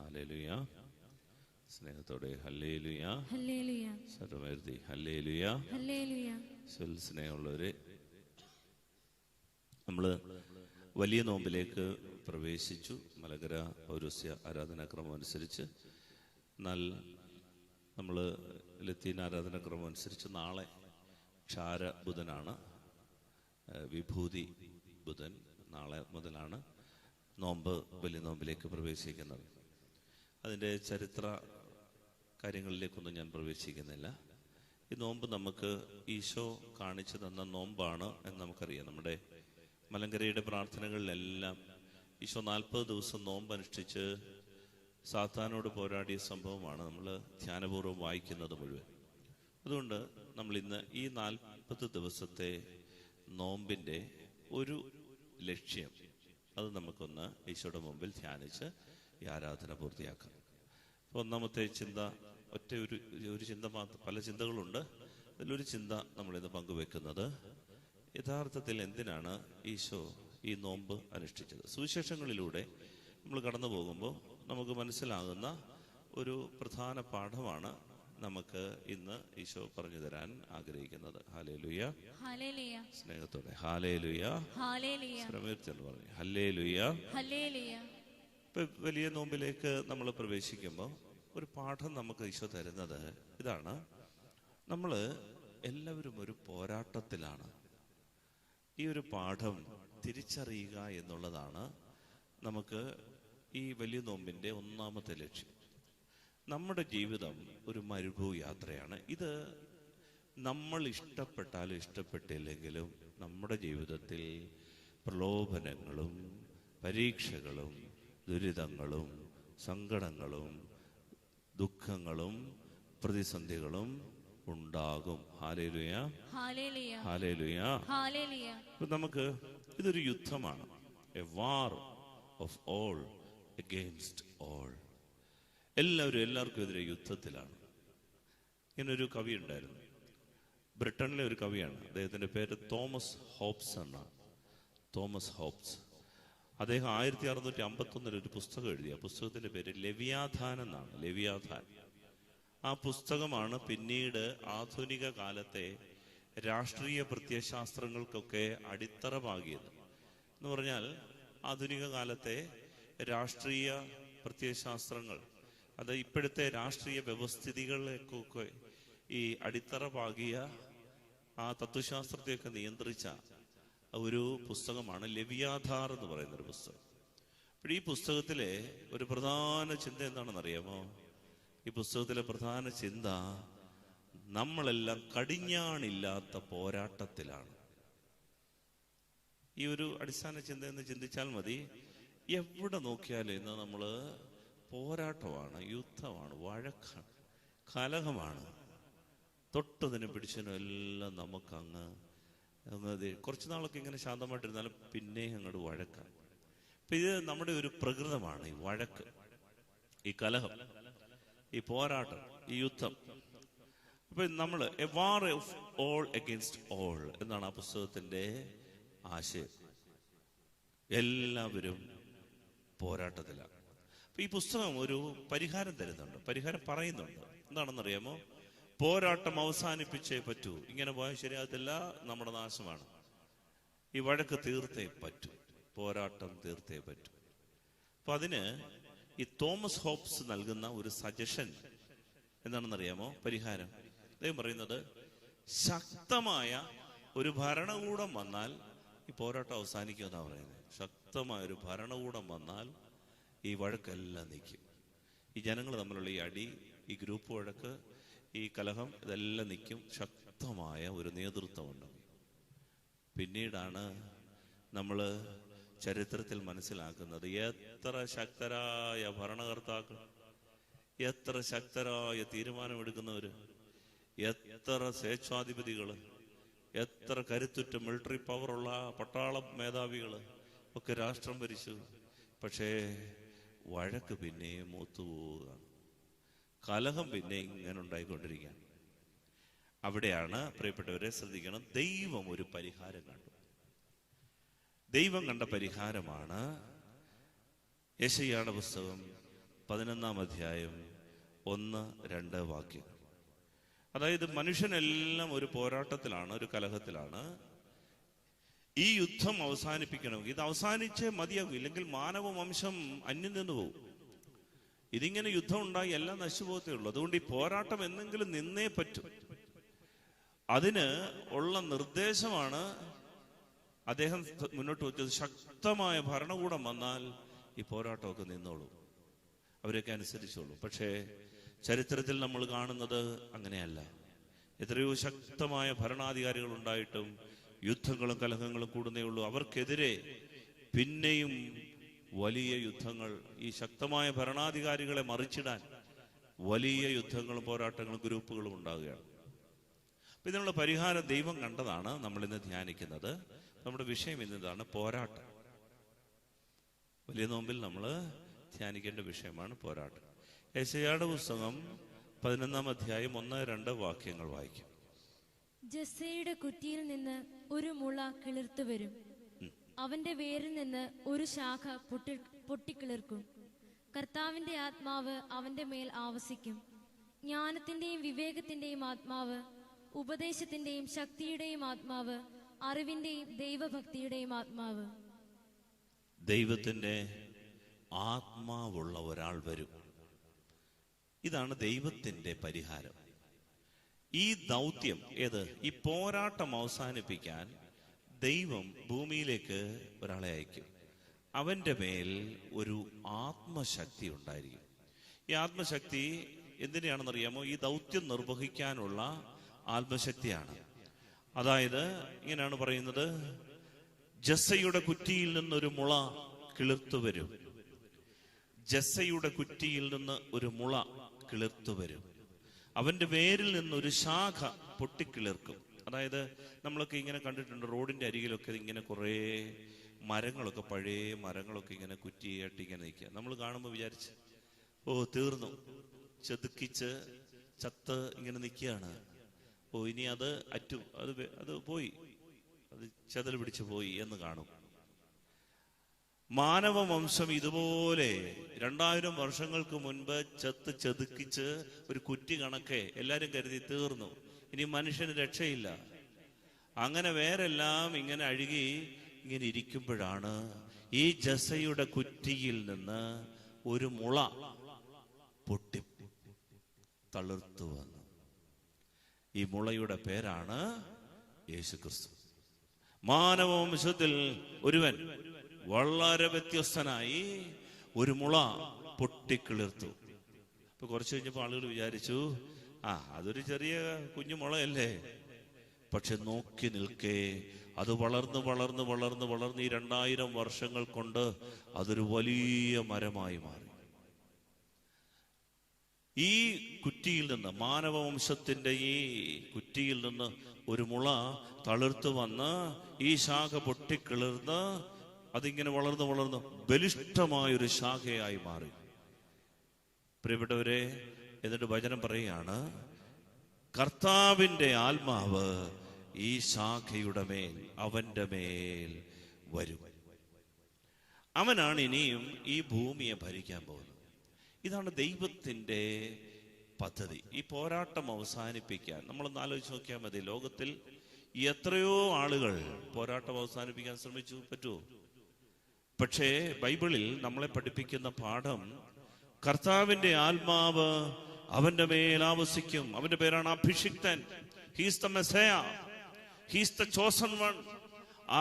Hallelujah. സ്നേഹത്തോടെ hallelujah. Hallelujah. സർവ്വമേർത്തി hallelujah. Hallelujah. സ്നേഹമുള്ളവരെ, നമ്മൾ വലിയ നോമ്പിലേക്ക് പ്രവേശിച്ചു. മലങ്കര പൗരസ്യ ആരാധനാക്രമം അനുസരിച്ച്. എന്നാൽ നമ്മൾ ലത്തീൻ ആരാധനാക്രമം അനുസരിച്ച് നാളെ ക്ഷാര ബുധനാണ്, വിഭൂതി ബുധൻ. നാളെ മുതലാണ് നോമ്പ്, വലിയ നോമ്പിലേക്ക് പ്രവേശിക്കുന്നത്. അതിൻ്റെ ചരിത്ര കാര്യങ്ങളിലേക്കൊന്നും ഞാൻ പ്രവേശിക്കുന്നില്ല. ഈ നോമ്പ് നമുക്ക് ഈശോ കാണിച്ചു തന്ന നോമ്പാണ് എന്ന് നമുക്കറിയാം. നമ്മുടെ മലങ്കരയുടെ പ്രാർത്ഥനകളിലെല്ലാം ഈശോ 40 ദിവസം നോമ്പ് അനുഷ്ഠിച്ച് സാത്താനോട് പോരാടിയ സംഭവമാണ് നമ്മൾ ധ്യാനപൂർവ്വം വായിക്കുന്നത് മുഴുവൻ. അതുകൊണ്ട് നമ്മൾ ഇന്ന് ഈ 40 ദിവസത്തെ നോമ്പിൻ്റെ ഒരു ലക്ഷ്യം, അത് നമുക്കൊന്ന് ഈശോയുടെ മുമ്പിൽ ധ്യാനിച്ച് ഈ ആരാധന പൂർത്തിയാക്കാം. അപ്പോൾ ഒന്നാമത്തെ ചിന്ത, ഒരു ചിന്ത മാത്രം, പല ചിന്തകളുണ്ട്. അതിലൊരു ചിന്ത നമ്മളിന്ന് പങ്കുവെക്കുന്നത്, യഥാർത്ഥത്തിൽ എന്തിനാണ് ഈശോ ഈ നോമ്പ് അനുഷ്ഠിച്ചത്? സുവിശേഷങ്ങളിലൂടെ നമ്മൾ കടന്നു പോകുമ്പോൾ നമുക്ക് മനസ്സിലാകുന്ന ഒരു പ്രധാന പാഠമാണ് നമുക്ക് ഇന്ന് ഈശോ പറഞ്ഞു തരാൻ ആഗ്രഹിക്കുന്നത്. ഹല്ലേലൂയ. ഹല്ലേലൂയ. സ്നേഹത്തോടെ ഹല്ലേലൂയ. ഹല്ലേലൂയ. ശ്രമേർച്ചെന്ന് പറഞ്ഞു ഹല്ലേലൂയ. ഹല്ലേലൂയ. ഇപ്പൊ വലിയ നോമ്പിലേക്ക് നമ്മൾ പ്രവേശിക്കുമ്പോൾ ഒരു പാഠം നമുക്ക് ഈശോ തരുന്നത് ഇതാണ്: നമ്മൾ എല്ലാവരും ഒരു പോരാട്ടത്തിലാണ്. ഈ ഒരു പാഠം തിരിച്ചറിയുക എന്നുള്ളതാണ് നമുക്ക് ഈ വലിയ നോമ്പിന്റെ ഒന്നാമത്തെ ലക്ഷ്യം. നമ്മുടെ ജീവിതം ഒരു മരുഭൂ യാത്രയാണ്. ഇത് നമ്മൾ ഇഷ്ടപ്പെട്ടാലും ഇഷ്ടപ്പെട്ടില്ലെങ്കിലും നമ്മുടെ ജീവിതത്തിൽ പ്രലോഭനങ്ങളും പരീക്ഷകളും ദുരിതങ്ങളും സങ്കടങ്ങളും ദുഃഖങ്ങളും പ്രതിസന്ധികളും ഉണ്ടാകും. ഹല്ലേലൂയ. ഹല്ലേലൂയ. ഹല്ലേലൂയ. ഹല്ലേലൂയ. നമുക്ക് ഇതൊരു യുദ്ധമാണ്. A war of all against all. എല്ലാവർക്കും എതിരെ യുദ്ധത്തിലാണ്. ഇങ്ങനൊരു കവി ഉണ്ടായിരുന്നു, ബ്രിട്ടനിലെ ഒരു കവിയാണ്. അദ്ദേഹത്തിന്റെ പേര് തോമസ് ഹോബ്സ് എന്നാണ്. Thomas hobs. അദ്ദേഹം 1651 ഒരു പുസ്തകം എഴുതി. ആ പുസ്തകത്തിന്റെ പേര് ലെവിയാഥാൻ എന്നാണ്. ലെവിയാഥാൻ. ആ പുസ്തകമാണ് പിന്നീട് ആധുനിക കാലത്തെ രാഷ്ട്രീയ പ്രത്യയശാസ്ത്രങ്ങൾക്കൊക്കെ അടിത്തറ പാകിയത്. എന്ന് പറഞ്ഞാൽ ആധുനിക കാലത്തെ രാഷ്ട്രീയ പ്രത്യയശാസ്ത്രങ്ങൾ, അത് ഇപ്പോഴത്തെ രാഷ്ട്രീയ വ്യവസ്ഥിതികളെയൊക്കെ ഈ അടിത്തറ പാകിയ ആ തത്വശാസ്ത്രത്തെയൊക്കെ നിയന്ത്രിച്ച ഒരു പുസ്തകമാണ് ലെവിയാഥാൻ എന്ന് പറയുന്നൊരു പുസ്തകം. അപ്പോൾ ഈ പുസ്തകത്തിലെ ഒരു പ്രധാന ചിന്ത എന്താണെന്നറിയാമോ? ഈ പുസ്തകത്തിലെ പ്രധാന ചിന്ത, നമ്മളെല്ലാം കടിഞ്ഞാണില്ലാത്ത പോരാട്ടത്തിലാണ്. ഈ ഒരു അടിസ്ഥാന ചിന്ത എന്ന് ചിന്തിച്ചാൽ മതി. എവിടെ നോക്കിയാലും ഇന്ന് നമ്മൾ പോരാട്ടമാണ്, യുദ്ധമാണ്, വഴക്കാണ്, കലഹമാണ്. തൊട്ടതിനും പിടിച്ചതിനും എല്ലാം നമുക്കങ്ങ് കുറച്ച് നാളൊക്കെ ഇങ്ങനെ ശാന്തമായിട്ടിരുന്നാലും പിന്നെ അങ്ങോട്ട് വഴക്കാണ്. അപ്പൊ ഇത് നമ്മുടെ ഒരു പ്രകൃതമാണ്, ഈ വഴക്ക്, ഈ കലഹം, ഈ പോരാട്ടം, ഈ യുദ്ധം. അപ്പൊ നമ്മൾ a war of all against all എന്നാണ് ആ പുസ്തകത്തിന്റെ ആശയം. എല്ലാവരും പോരാട്ടത്തിലാണ്. അപ്പൊ ഈ പുസ്തകം ഒരു പരിഹാരം തരുന്നുണ്ട്, പരിഹാരം പറയുന്നുണ്ട്. എന്താണെന്നറിയാമോ? പോരാട്ടം അവസാനിപ്പിച്ചേ പറ്റൂ. ഇങ്ങനെ പോയാൽ ശരിയാകത്തില്ല, നമ്മുടെ നാശമാണ്. ഈ വഴക്ക് തീർത്തേ പറ്റൂ, പോരാട്ടം തീർത്തേ പറ്റൂ. അപ്പൊ അതിന് ഈ തോമസ് ഹോബ്സ് നൽകുന്ന ഒരു സജഷൻ എന്താണെന്നറിയാമോ? പരിഹാരം. അദ്ദേഹം പറയുന്നത്, ശക്തമായ ഒരു ഭരണകൂടം വന്നാൽ ഈ പോരാട്ടം അവസാനിക്കുമെന്നാണ് പറയുന്നത്. ശക്തമായ ഒരു ഭരണകൂടം വന്നാൽ ഈ വഴക്കെല്ലാം നിൽക്കും. ഈ ജനങ്ങൾ തമ്മിലുള്ള ഈ അടി, ഈ ഗ്രൂപ്പ് വഴക്ക്, ഈ കലഹം, ഇതെല്ലാം നിൽക്കും. ശക്തമായ ഒരു നേതൃത്വമുണ്ട്. പിന്നീടാണ് നമ്മൾ ചരിത്രത്തിൽ മനസ്സിലാക്കുന്നത്, എത്ര ശക്തരായ ഭരണകർത്താക്കൾ, എത്ര ശക്തരായ തീരുമാനമെടുക്കുന്നവര്, എത്ര സ്വേച്ഛാധിപതികള്, എത്ര കരുത്തുറ്റ മിലിറ്ററി പവറുള്ള പട്ടാള മേധാവികള് ഒക്കെ രാഷ്ട്രം ഭരിച്ചു. പക്ഷേ വഴക്ക് പിന്നെ മൂത്തുപോവുകയാണ്, കലഹം പിന്നെ ഇങ്ങനെ ഉണ്ടായിക്കൊണ്ടിരിക്കുകയാണ്. അവിടെയാണ് പ്രിയപ്പെട്ടവരെ ശ്രദ്ധിക്കണം, ദൈവം ഒരു പരിഹാരം കണ്ടു. ദൈവം കണ്ട പരിഹാരമാണ് യെശയ്യായുടെ പുസ്തകം 11-ാം അധ്യായം 1-2 വാക്യം. അതായത് മനുഷ്യനെല്ലാം ഒരു പോരാട്ടത്തിലാണ്, ഒരു കലഹത്തിലാണ്. ഈ യുദ്ധം അവസാനിപ്പിക്കണമെങ്കിൽ ഇത് അവസാനിച്ചേ മതിയാകും, ഇല്ലെങ്കിൽ മാനവ വംശം അന്യം നിന്ന് പോകും. ഇതിങ്ങനെ യുദ്ധം ഉണ്ടായി എല്ലാം നശിച്ചു പോകത്തേ ഉള്ളൂ. അതുകൊണ്ട് ഈ പോരാട്ടം എന്തെങ്കിലും നിന്നേ പറ്റൂ. അതിന് ഉള്ള നിർദ്ദേശമാണ് അദ്ദേഹം മുന്നോട്ട് വെച്ചത്. ശക്തമായ ഭരണകൂടം വന്നാൽ ഈ പോരാട്ടമൊക്കെ നിന്നോളൂ, അവരൊക്കെ അനുസരിച്ചോളൂ. പക്ഷേ ചരിത്രത്തിൽ നമ്മൾ കാണുന്നത് അങ്ങനെയല്ല. എത്രയോ ശക്തമായ ഭരണാധികാരികൾ ഉണ്ടായിട്ടും യുദ്ധങ്ങളും കലഹങ്ങളും കൂടുന്നേ ഉള്ളൂ. അവർക്കെതിരെ പിന്നെയും വലിയ യുദ്ധങ്ങൾ, ഈ ശക്തമായ ഭരണാധികാരികളെ മറിച്ചിടാൻ വലിയ യുദ്ധങ്ങളും പോരാട്ടങ്ങളും ഗ്രൂപ്പുകളും ഉണ്ടാവുകയാണ്. അപ്പൊ ഇതിനുള്ള പരിഹാരം ദൈവം കണ്ടതാണ് നമ്മൾ ഇന്ന് ധ്യാനിക്കുന്നത്. നമ്മുടെ വിഷയം ഇന്നതാണ്, പോരാട്ടം. വലിയ നോമ്പിൽ നമ്മൾ ധ്യാനിക്കേണ്ട വിഷയമാണ് പോരാട്ടം. യെശയ്യായുടെ പുസ്തകം 11-ാം അധ്യായം 1-2 വാക്യങ്ങൾ വായിക്കും. ജസ്സയുടെ കുറ്റിയിൽ നിന്ന് ഒരു മുള കിളിർത്തു വരും, അവന്റെ വേരിൽ നിന്ന് ഒരു ശാഖ പൊട്ടിക്കിളിർക്കും. കർത്താവിന്റെ ആത്മാവ് അവന്റെ മേൽ ആവസിക്കും, ജ്ഞാനത്തിന്റെയും വിവേകത്തിന്റെയും ആത്മാവ്, ഉപദേശത്തിന്റെയും ശക്തിയുടെയും ആത്മാവ്, അറിവിന്റെയും ദൈവഭക്തിയുടെയും ആത്മാവ്. ദൈവത്തിന്റെ ആത്മാവുള്ള ഒരാൾ വരും. ഇതാണ് ദൈവത്തിന്റെ പരിഹാരം. ഈ ദൗത്യം ഏത്? ഈ പോരാട്ടം അവസാനിപ്പിക്കാൻ ദൈവം ഭൂമിയിലേക്ക് ഒരാളെ അയക്കും. അവന്റെ മേൽ ഒരു ആത്മശക്തി ഉണ്ടായിരിക്കും. ഈ ആത്മശക്തി എന്തിനാണെന്നറിയാമോ? ഈ ദൗത്യം നിർവഹിക്കാനുള്ള ആത്മശക്തിയാണ്. അതായത് ഇങ്ങനെയാണ് പറയുന്നത്, ജസ്സയുടെ കുറ്റിയിൽ നിന്നൊരു മുള കിളിർത്തു വരും. ജസ്സയുടെ കുറ്റിയിൽ നിന്ന് ഒരു മുള കിളിർത്തു വരും, അവന്റെ വേരിൽ നിന്നൊരു ശാഖ പൊട്ടിക്കിളിർക്കും. അതായത് നമ്മളൊക്കെ ഇങ്ങനെ കണ്ടിട്ടുണ്ട്, റോഡിന്റെ അരികിലൊക്കെ ഇങ്ങനെ കുറേ മരങ്ങളൊക്കെ, പഴയ മരങ്ങളൊക്കെ ഇങ്ങനെ കുറ്റിയായിട്ട് ഇങ്ങനെ നിൽക്കുക. നമ്മൾ കാണുമ്പോൾ വിചാരിച്ച്, ഓ തീർന്നു, ചെതുക്കിച്ച് ചത്ത് ഇങ്ങനെ നിൽക്കുകയാണ്, ഓ ഇനി അത് അറ്റും, അത് പോയി, അത് ചെതൽ പിടിച്ചു പോയി എന്ന് കാണും. മാനവ വംശം ഇതുപോലെ 2000 വർഷങ്ങൾക്ക് മുൻപ് ചെതുക്കിച്ച് ഒരു കുറ്റി കണക്കെ എല്ലാരും കരുതി തീർന്നു, ഇനി മനുഷ്യന് രക്ഷയില്ല. അങ്ങനെ വേറെല്ലാം ഇങ്ങനെ അഴുകി ഇങ്ങനെ ഇരിക്കുമ്പോഴാണ് ഈ ജസ്സയുടെ കുറ്റിയിൽ നിന്ന് ഒരു മുള പൊട്ടി തളിർത്തു വന്നു. ഈ മുളയുടെ പേരാണ് യേശുക്രിസ്തു. മാനവവംശത്തിൽ ഒരുവൻ വളരെ വ്യത്യസ്തനായി ഒരു മുള പൊട്ടിക്കിളിർത്തു. ഇപ്പൊ കുറച്ച് കഴിഞ്ഞപ്പോൾ ആളുകൾ വിചാരിച്ചു, അതൊരു ചെറിയ കുഞ്ഞു മുളയല്ലേ. പക്ഷെ നോക്കി നിൽക്കേ അത് വളർന്ന് വളർന്ന് വളർന്ന് വളർന്ന് ഈ 2000 വർഷങ്ങൾ കൊണ്ട് അതൊരു വലിയ മരമായി മാറി. ഈ കുറ്റിയിൽ നിന്ന്, മാനവവംശത്തിന്റെ ഈ കുറ്റിയിൽ നിന്ന് ഒരു മുള തളിർത്തു വന്ന് ഈ ശാഖ പൊട്ടിക്കിളിർന്ന് അതിങ്ങനെ വളർന്ന് വളർന്ന് ബലിഷ്ഠമായൊരു ശാഖയായി മാറി. പ്രിയപ്പെട്ടവരെ, എന്നിട്ട് വചനം പറയുകയാണ്, കർത്താവിന്റെ ആത്മാവ് ഈ ശാഖയുടെ മേൽ, അവന്റെ മേൽ വരും. അവനാണ് ഇനിയും ഈ ഭൂമിയെ ഭരിക്കാൻ പോകുന്നത്. ഇതാണ് ദൈവത്തിന്റെ പദ്ധതി. ഈ പോരാട്ടം അവസാനിപ്പിക്കാൻ നമ്മളൊന്ന് ആലോചിച്ച് നോക്കിയാൽ മതി. ലോകത്തിൽ എത്രയോ ആളുകൾ പോരാട്ടം അവസാനിപ്പിക്കാൻ ശ്രമിച്ചു, പറ്റുമോ? പക്ഷേ ബൈബിളിൽ നമ്മളെ പഠിപ്പിക്കുന്ന പാഠം, കർത്താവിന്റെ ആത്മാവ് അവന്റെ മേൽ ആവസിക്കും. അവന്റെ പേരാണ് അഭിഷിക്തൻ. He's the messiah, he's the chosen one.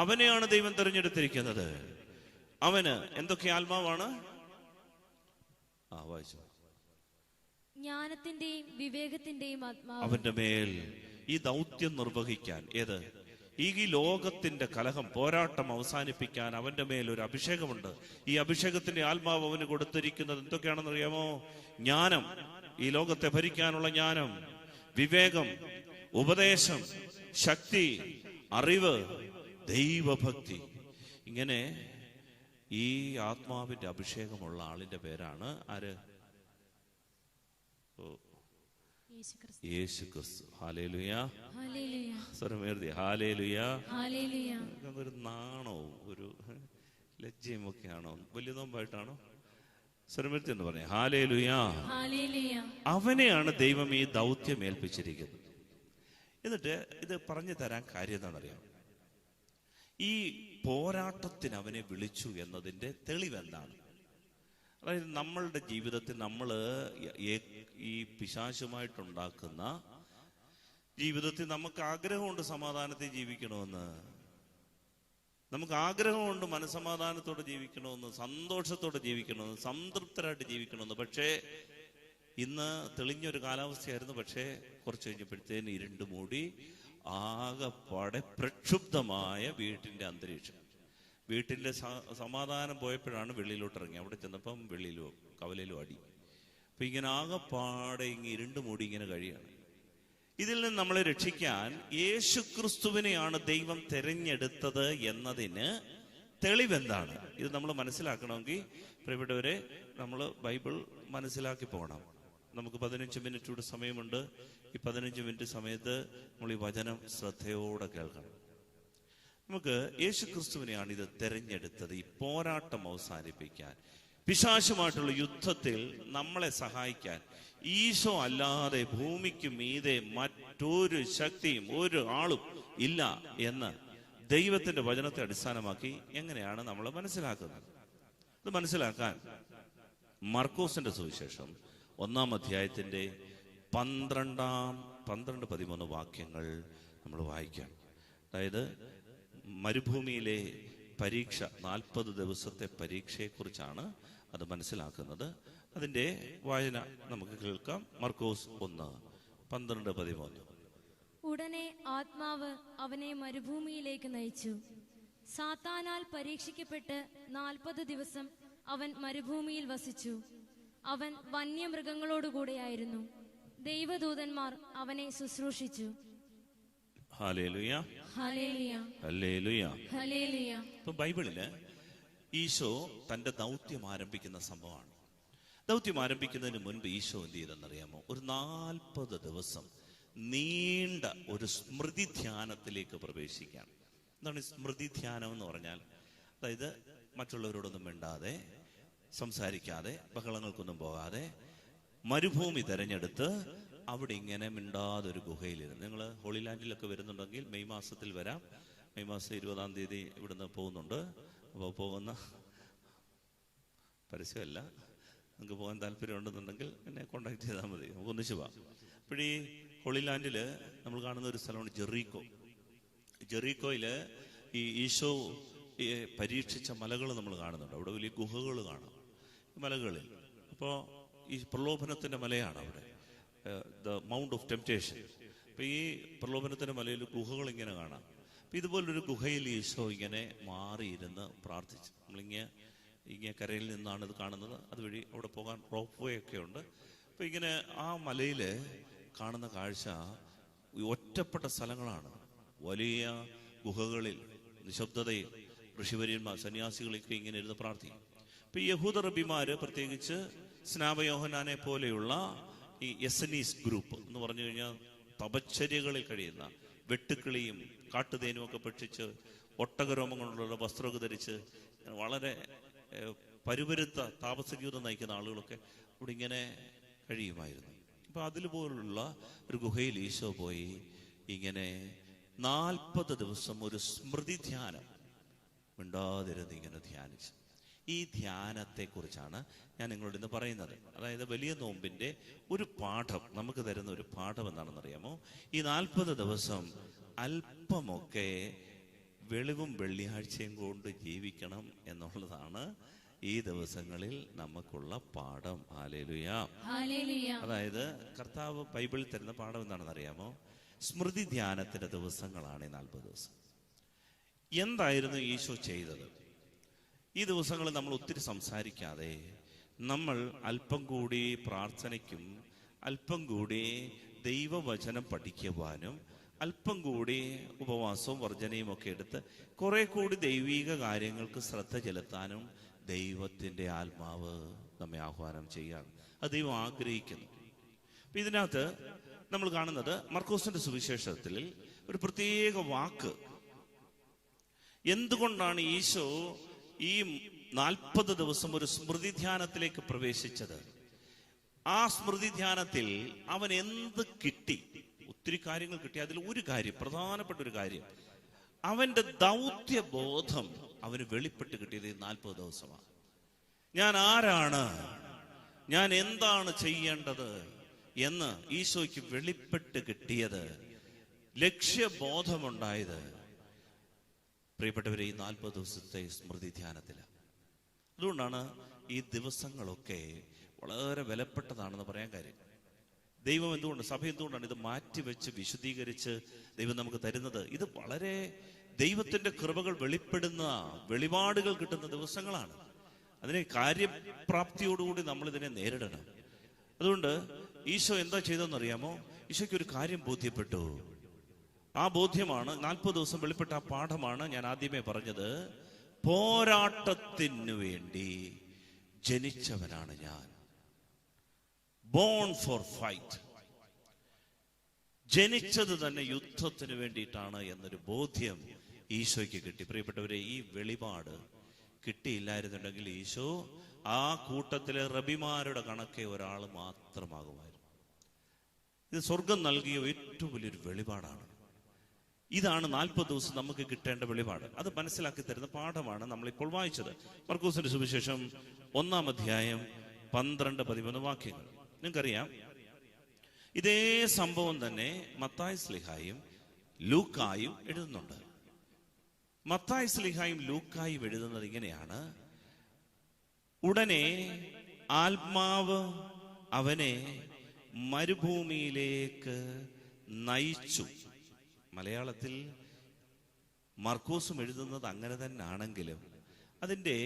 അവനെയാണ് ദൈവം തിരഞ്ഞെടുത്തിരിക്കുന്നത്. അവന് എന്തൊക്കെ ആത്മാവാണ്? വായിച്ചു. ജ്ഞാനത്തിന്റെയും വിവേകത്തിന്റെയും ആത്മാവ് അവന്റെ മേൽ ഈ ദൗത്യം നിർവഹിക്കാൻ, ഏത്? ഈ ലോകത്തിന്റെ കലഹം, പോരാട്ടം അവസാനിപ്പിക്കാൻ അവന്റെ മേൽ ഒരു അഭിഷേകമുണ്ട്. ഈ അഭിഷേകത്തിന്റെ ആത്മാവ് അവന് കൊടുത്തിരിക്കുന്നത് എന്തൊക്കെയാണെന്ന് അറിയാമോ? ജ്ഞാനം, ഈ ലോകത്തെ ഭരിക്കാനുള്ള ജ്ഞാനം, വിവേകം, ഉപദേശം, ശക്തി, അറിവ്, ദൈവഭക്തി. ഇങ്ങനെ ഈ ആത്മാവിന്റെ അഭിഷേകമുള്ള ആളിന്റെ പേരാണ് ആര്? യേശുക്രിസ്തു. ഹല്ലേലൂയ, ഹല്ലേലൂയ, സ്വരമേർത്തി ഹല്ലേലൂയ. ഹല്ലേലൂയ. ഒരു നാണവും ഒരു ലജ്ജയും ഒക്കെയാണോ? വലിയ നോമ്പായിട്ടാണോ? സ്വരമിരുത്തി എന്ന് പറയാം, ഹല്ലേലൂയാ. ഹല്ലേലൂയ. അവനെയാണ് ദൈവം ഈ ദൗത്യം ഏൽപ്പിച്ചിരിക്കുന്നത്. എന്നിട്ട് ഇത് പറഞ്ഞു തരാൻ കാര്യം എന്താണെന്നറിയാം? ഈ പോരാട്ടത്തിന് അവനെ വിളിച്ചു എന്നതിൻ്റെ തെളിവെന്താണ്? അതായത് നമ്മളുടെ ജീവിതത്തിൽ നമ്മൾ ഈ പിശാചുമായിട്ടുണ്ടാക്കുന്ന ജീവിതത്തിൽ നമുക്ക് ആഗ്രഹമുണ്ട് സമാധാനത്തിൽ ജീവിക്കണമെന്ന്, നമുക്ക് ആഗ്രഹമുണ്ട് മനസ്സമാധാനത്തോടെ ജീവിക്കണമെന്ന്, സന്തോഷത്തോടെ ജീവിക്കണമെന്ന്, സംതൃപ്തരായിട്ട് ജീവിക്കണമെന്ന്. പക്ഷേ ഇന്ന് തെളിഞ്ഞൊരു കാലാവസ്ഥയായിരുന്നു. പക്ഷേ കുറച്ച് കഴിഞ്ഞപ്പോഴത്തേന് ഇരുണ്ട് മൂടി ആകെപ്പാടെ പ്രക്ഷുബ്ധമായ വീട്ടിൻ്റെ അന്തരീക്ഷം. വീട്ടിൻ്റെ സമാധാനം പോയപ്പോഴാണ് വെളിയിലോട്ട് ഇറങ്ങി. അവിടെ ചെന്നപ്പം വെളിയിലും കവലയിലും അടി. അപ്പം ഇങ്ങനെ ആകെപ്പാടെ ഇരുണ്ട് മൂടി ഇങ്ങനെ കഴിയാണ്. ഇതിൽ നിന്ന് നമ്മളെ രക്ഷിക്കാൻ യേശുക്രിസ്തുവിനെയാണ് ദൈവം തെരഞ്ഞെടുത്തത് എന്നതിന് തെളിവെന്താണ്? ഇത് നമ്മൾ മനസ്സിലാക്കണമെങ്കിൽ പ്രിയപ്പെട്ടവരെ, നമ്മൾ ബൈബിൾ മനസ്സിലാക്കി പോകണം. നമുക്ക് 15 മിനിറ്റ് കൂടെ സമയമുണ്ട്. ഈ 15 മിനിറ്റ് സമയത്ത് നമ്മൾ ഈ വചനം ശ്രദ്ധയോടെ കേൾക്കണം. നമുക്ക് യേശുക്രിസ്തുവിനെയാണ് ഇത് തെരഞ്ഞെടുത്തത് ഈ പോരാട്ടം അവസാനിപ്പിക്കാൻ, പിശാചുമായിട്ടുള്ള യുദ്ധത്തിൽ നമ്മളെ സഹായിക്കാൻ. ഈശോ അല്ലാതെ ഭൂമിക്ക് മീതെ മറ്റൊരു ശക്തിയും ഒരു ആളും ഇല്ല എന്ന് ദൈവത്തിന്റെ വചനത്തെ അടിസ്ഥാനമാക്കി എങ്ങനെയാണ് നമ്മൾ മനസ്സിലാക്കുന്നത്? ഇത് മനസ്സിലാക്കാൻ മർക്കോസിന്റെ സുവിശേഷം 1-ാം അധ്യായത്തിന്റെ 12-13 വാക്യങ്ങൾ നമ്മൾ വായിക്കാം. അതായത് മരുഭൂമിയിലെ പരീക്ഷ, 40 ദിവസത്തെ പരീക്ഷയെക്കുറിച്ചാണ് അത് മനസ്സിലാക്കുന്നത്. അതിൻ്റെ വായന നമുക്ക് കേൾക്കാം. മർക്കോസ് 1:12-13. ഉടനെ ആത്മാവ് അവനെ മരുഭൂമിയിലേക്ക് നയിച്ചു. സാത്താനാൽ പരീക്ഷിക്കപ്പെട്ട് 40 ദിവസം അവൻ മരുഭൂമിയിൽ വസിച്ചു. അവൻ വന്യമൃഗങ്ങളോടുകൂടെയായിരുന്നു. ദൈവദൂതന്മാർ അവനെ ശുശ്രൂഷിച്ചു. ഹല്ലേലൂയ, ഹല്ലേലൂയ, ഹല്ലേലൂയ, ഹല്ലേലൂയ. ഇപ്പൊ ബൈബിളില് ഈശോ തന്റെ ദൗത്യം ആരംഭിക്കുന്ന സംഭവമാണ്. ദൗത്യം ആരംഭിക്കുന്നതിന് മുൻപ് ഈശോ എന്ത് ചെയ്തെന്നറിയാമോ? ഒരു 40 ദിവസം നീണ്ട ഒരു സ്മൃതി ധ്യാനത്തിലേക്ക് പ്രവേശിക്കുകയാണ്. എന്താണ് സ്മൃതി ധ്യാനം എന്ന് പറഞ്ഞാൽ? അതായത് മറ്റുള്ളവരോടൊന്നും മിണ്ടാതെ, സംസാരിക്കാതെ, ബഹളങ്ങൾക്കൊന്നും പോകാതെ മരുഭൂമി തെരഞ്ഞെടുത്ത് അവിടെ ഇങ്ങനെ മിണ്ടാതെ ഒരു ഗുഹയിലിരുന്ന്. നിങ്ങൾ ഹോളി ലാൻഡിലൊക്കെ വരുന്നുണ്ടെങ്കിൽ മെയ് മാസത്തിൽ വരാം. മെയ് മാസം 20-ാം തീയതി ഇവിടുന്ന് പോകുന്നുണ്ട്. അപ്പോൾ പോകുന്ന പരസ്യമല്ല, നിങ്ങൾക്ക് പോകാൻ താല്പര്യം ഉണ്ടെന്നുണ്ടെങ്കിൽ എന്നെ കോണ്ടാക്ട് ചെയ്താൽ മതി, നമുക്ക് ഒന്നിച്ച് പോവാം. അപ്പോഴീ ഹോളി ലാൻഡിൽ നമ്മൾ കാണുന്ന ഒരു സ്ഥലമാണ് ജെറീക്കോ. ജെറീക്കോയിൽ ഈ ഈശോ പരീക്ഷിച്ച മലകൾ നമ്മൾ കാണുന്നുണ്ട്. അവിടെ വലിയ ഗുഹകൾ കാണാം ഈ മലകളിൽ. അപ്പോൾ ഈ പ്രലോഭനത്തിൻ്റെ മലയാണ് അവിടെ, ദ മൗണ്ട് ഓഫ് ടെംപ്റ്റേഷൻ. അപ്പം ഈ പ്രലോഭനത്തിൻ്റെ മലയിൽ ഗുഹകൾ ഇങ്ങനെ കാണാം. അപ്പം ഇതുപോലൊരു ഗുഹയിൽ ഈശോ ഇങ്ങനെ മാറിയിരുന്ന് പ്രാർത്ഥിച്ചു. ഇങ്ങനെ കരയിൽ നിന്നാണ് ഇത് കാണുന്നത്. അതുവഴി അവിടെ പോകാൻ റോപ്പ് വേ ഒക്കെ ഉണ്ട്. അപ്പം ഇങ്ങനെ ആ മലയിൽ കാണുന്ന കാഴ്ച ഒറ്റപ്പെട്ട സ്ഥലങ്ങളാണ്. വലിയ ഗുഹകളിൽ നിശബ്ദതയിൽ ഋഷിവര്യന്മാർ, സന്യാസികളൊക്കെ ഇങ്ങനെ ഇരുന്ന് പ്രാർത്ഥിക്കും. ഇപ്പം ഈ യഹൂദ റബിമാര്, പ്രത്യേകിച്ച് സ്നാപയോഹനാനെ പോലെയുള്ള ഈ എസനീസ് ഗ്രൂപ്പ് എന്ന് പറഞ്ഞു കഴിഞ്ഞാൽ തപശ്ചര്യകളിൽ കഴിയുന്ന, വെട്ടുക്കിളിയും കാട്ടുതേനും ഒക്കെ ഭക്ഷിച്ച് ഒട്ടകരോമം കൊണ്ടുള്ള വസ്ത്രമൊക്കെ ധരിച്ച് വളരെ പരുപരുത്ത താപസജീവിതം നയിക്കുന്ന ആളുകളൊക്കെ ഇവിടെ ഇങ്ങനെ കഴിയുമായിരുന്നു. അപ്പൊ അതിലുപോലുള്ള ഒരു ഗുഹയിൽ ഈശോ പോയി ഇങ്ങനെ 40 ദിവസം ഒരു സ്മൃതി ധ്യാനം മിണ്ടാതിരുന്ന് ഇങ്ങനെ ധ്യാനിച്ചു. ഈ ധ്യാനത്തെക്കുറിച്ചാണ് ഞാൻ നിങ്ങളോട് ഇന്ന് പറയുന്നത്. അതായത് വലിയ നോമ്പിൻ്റെ ഒരു പാഠം, നമുക്ക് തരുന്ന ഒരു പാഠം എന്താണെന്നറിയാമോ? ഈ 40 ദിവസം അല്പമൊക്കെ വെളിവും വെള്ളിയാഴ്ചയും കൊണ്ട് ജീവിക്കണം എന്നുള്ളതാണ് ഈ ദിവസങ്ങളിൽ നമുക്കുള്ള പാഠം. Hallelujah, hallelujah. അതായത് കർത്താവ് ബൈബിളിൽ തരുന്ന പാഠം എന്താണെന്ന് അറിയാമോ? സ്മൃതി ധ്യാനത്തിന്റെ ദിവസങ്ങളാണ് ഈ 40 ദിവസം. എന്തായിരുന്നു ഈശോ ചെയ്തത്? ഈ ദിവസങ്ങളിൽ നമ്മൾ ഒത്തിരി സംസാരിക്കാതെ നമ്മൾ അല്പം കൂടി പ്രാർത്ഥനയ്ക്കും, അല്പം കൂടി ദൈവവചനം പഠിക്കുവാനും, അല്പം കൂടി ഉപവാസവും വർജനയും ഒക്കെ എടുത്ത് കുറെ കൂടി ദൈവിക കാര്യങ്ങൾക്ക് ശ്രദ്ധ ചെലുത്താനും ദൈവത്തിൻ്റെ ആത്മാവ് നമ്മെ ആഹ്വാനം ചെയ്യാൻ അത് ദൈവം ആഗ്രഹിക്കുന്നു. അപ്പം ഇതിനകത്ത് നമ്മൾ കാണുന്നത് മർക്കോസിന്റെ സുവിശേഷത്തിൽ ഒരു പ്രത്യേക വാക്ക്. എന്തുകൊണ്ടാണ് ഈശോ ഈ 40 ദിവസം ഒരു സ്മൃതി ധ്യാനത്തിലേക്ക് പ്രവേശിച്ചത്. ആ സ്മൃതി ധ്യാനത്തിൽ അവൻ എന്ത് കിട്ടി? ഒത്തിരി കാര്യങ്ങൾ കിട്ടി. അതിൽ ഒരു കാര്യം, പ്രധാനപ്പെട്ട ഒരു കാര്യം, അവന്റെ ദൗത്യബോധം അവന് വെളിപ്പെട്ട് കിട്ടിയത് 40 ദിവസമാണ്. ഞാൻ ആരാണ്, ഞാൻ എന്താണ് ചെയ്യേണ്ടത് എന്ന് ഈശോയ്ക്ക് വെളിപ്പെട്ട് കിട്ടിയത്, ലക്ഷ്യബോധമുണ്ടായത് പ്രിയപ്പെട്ടവരെ ഈ 40 ദിവസത്തെ സ്മൃതി ധ്യാനത്തിലാണ്. അതുകൊണ്ടാണ് ഈ ദിവസങ്ങളൊക്കെ വളരെ വിലപ്പെട്ടതാണെന്ന് പറയാൻ കാര്യം. ദൈവം എന്തുകൊണ്ട്, സഭ എന്തുകൊണ്ടാണ് ഇത് മാറ്റിവെച്ച് വിശുദ്ധീകരിച്ച് ദൈവം നമുക്ക് തരുന്നത്? ഇത് വളരെ ദൈവത്തിന്റെ കൃപകൾ വെളിപ്പെടുന്ന, വെളിപാടുകൾ കിട്ടുന്ന ദിവസങ്ങളാണ്. അതിനെ കാര്യപ്രാപ്തിയോടുകൂടി നമ്മൾ ഇതിനെ നേരിടണം. അതുകൊണ്ട് ഈശോ എന്താ ചെയ്തതെന്നറിയാമോ? ഈശോയ്ക്ക് ഒരു കാര്യം ബോധ്യപ്പെട്ടു. ആ ബോധ്യമാണ് 40 ദിവസം വെളിപ്പെട്ട ആ പാഠമാണ് ഞാൻ ആദ്യമേ പറഞ്ഞത്. പോരാട്ടത്തിനു വേണ്ടി ജനിച്ചവനാണ് ഞാൻ. Born for fight. ജനിച്ചത് തന്നെ യുദ്ധത്തിന് വേണ്ടിയിട്ടാണ് എന്നൊരു ബോധ്യം ഈശോയ്ക്ക് കിട്ടി. പ്രിയപ്പെട്ടവരെ, ഈ വെളിപാട് കിട്ടിയില്ലായിരുന്നുണ്ടെങ്കിൽ ഈശോ ആ കൂട്ടത്തിലെ റബിമാരുടെ കണക്കെ ഒരാൾ മാത്രമാകുമായിരുന്നു. ഇത് സ്വർഗം നൽകിയ ഏറ്റവും വലിയൊരു വെളിപാടാണ്. ഇതാണ് 40 ദിവസം നമുക്ക് കിട്ടേണ്ട വെളിപാട്. അത് മനസ്സിലാക്കി തരുന്ന പാഠമാണ് നമ്മളിപ്പോൾ വായിച്ചത്. മർക്കോസിന്റെ സുവിശേഷം 1-ാം അധ്യായം 12-13 വാക്യങ്ങൾ. നിങ്ങൾക്കറിയാം, ഇതേ സംഭവം തന്നെ മത്തായി സ്ലീഹായും ലൂക്കായും എഴുതുന്നുണ്ട്. മത്തായി സ്ലീഹായും ലൂക്കായും എഴുതുന്നത് ഇങ്ങനെയാണ്: ഉടനെ ആത്മാവ് അവനെ മരുഭൂമിയിലേക്ക് നയിച്ചു. മലയാളത്തിൽ മർക്കോസും എഴുതുന്നത് അങ്ങനെ തന്നെ ആണെങ്കിലും അതിൻ്റെ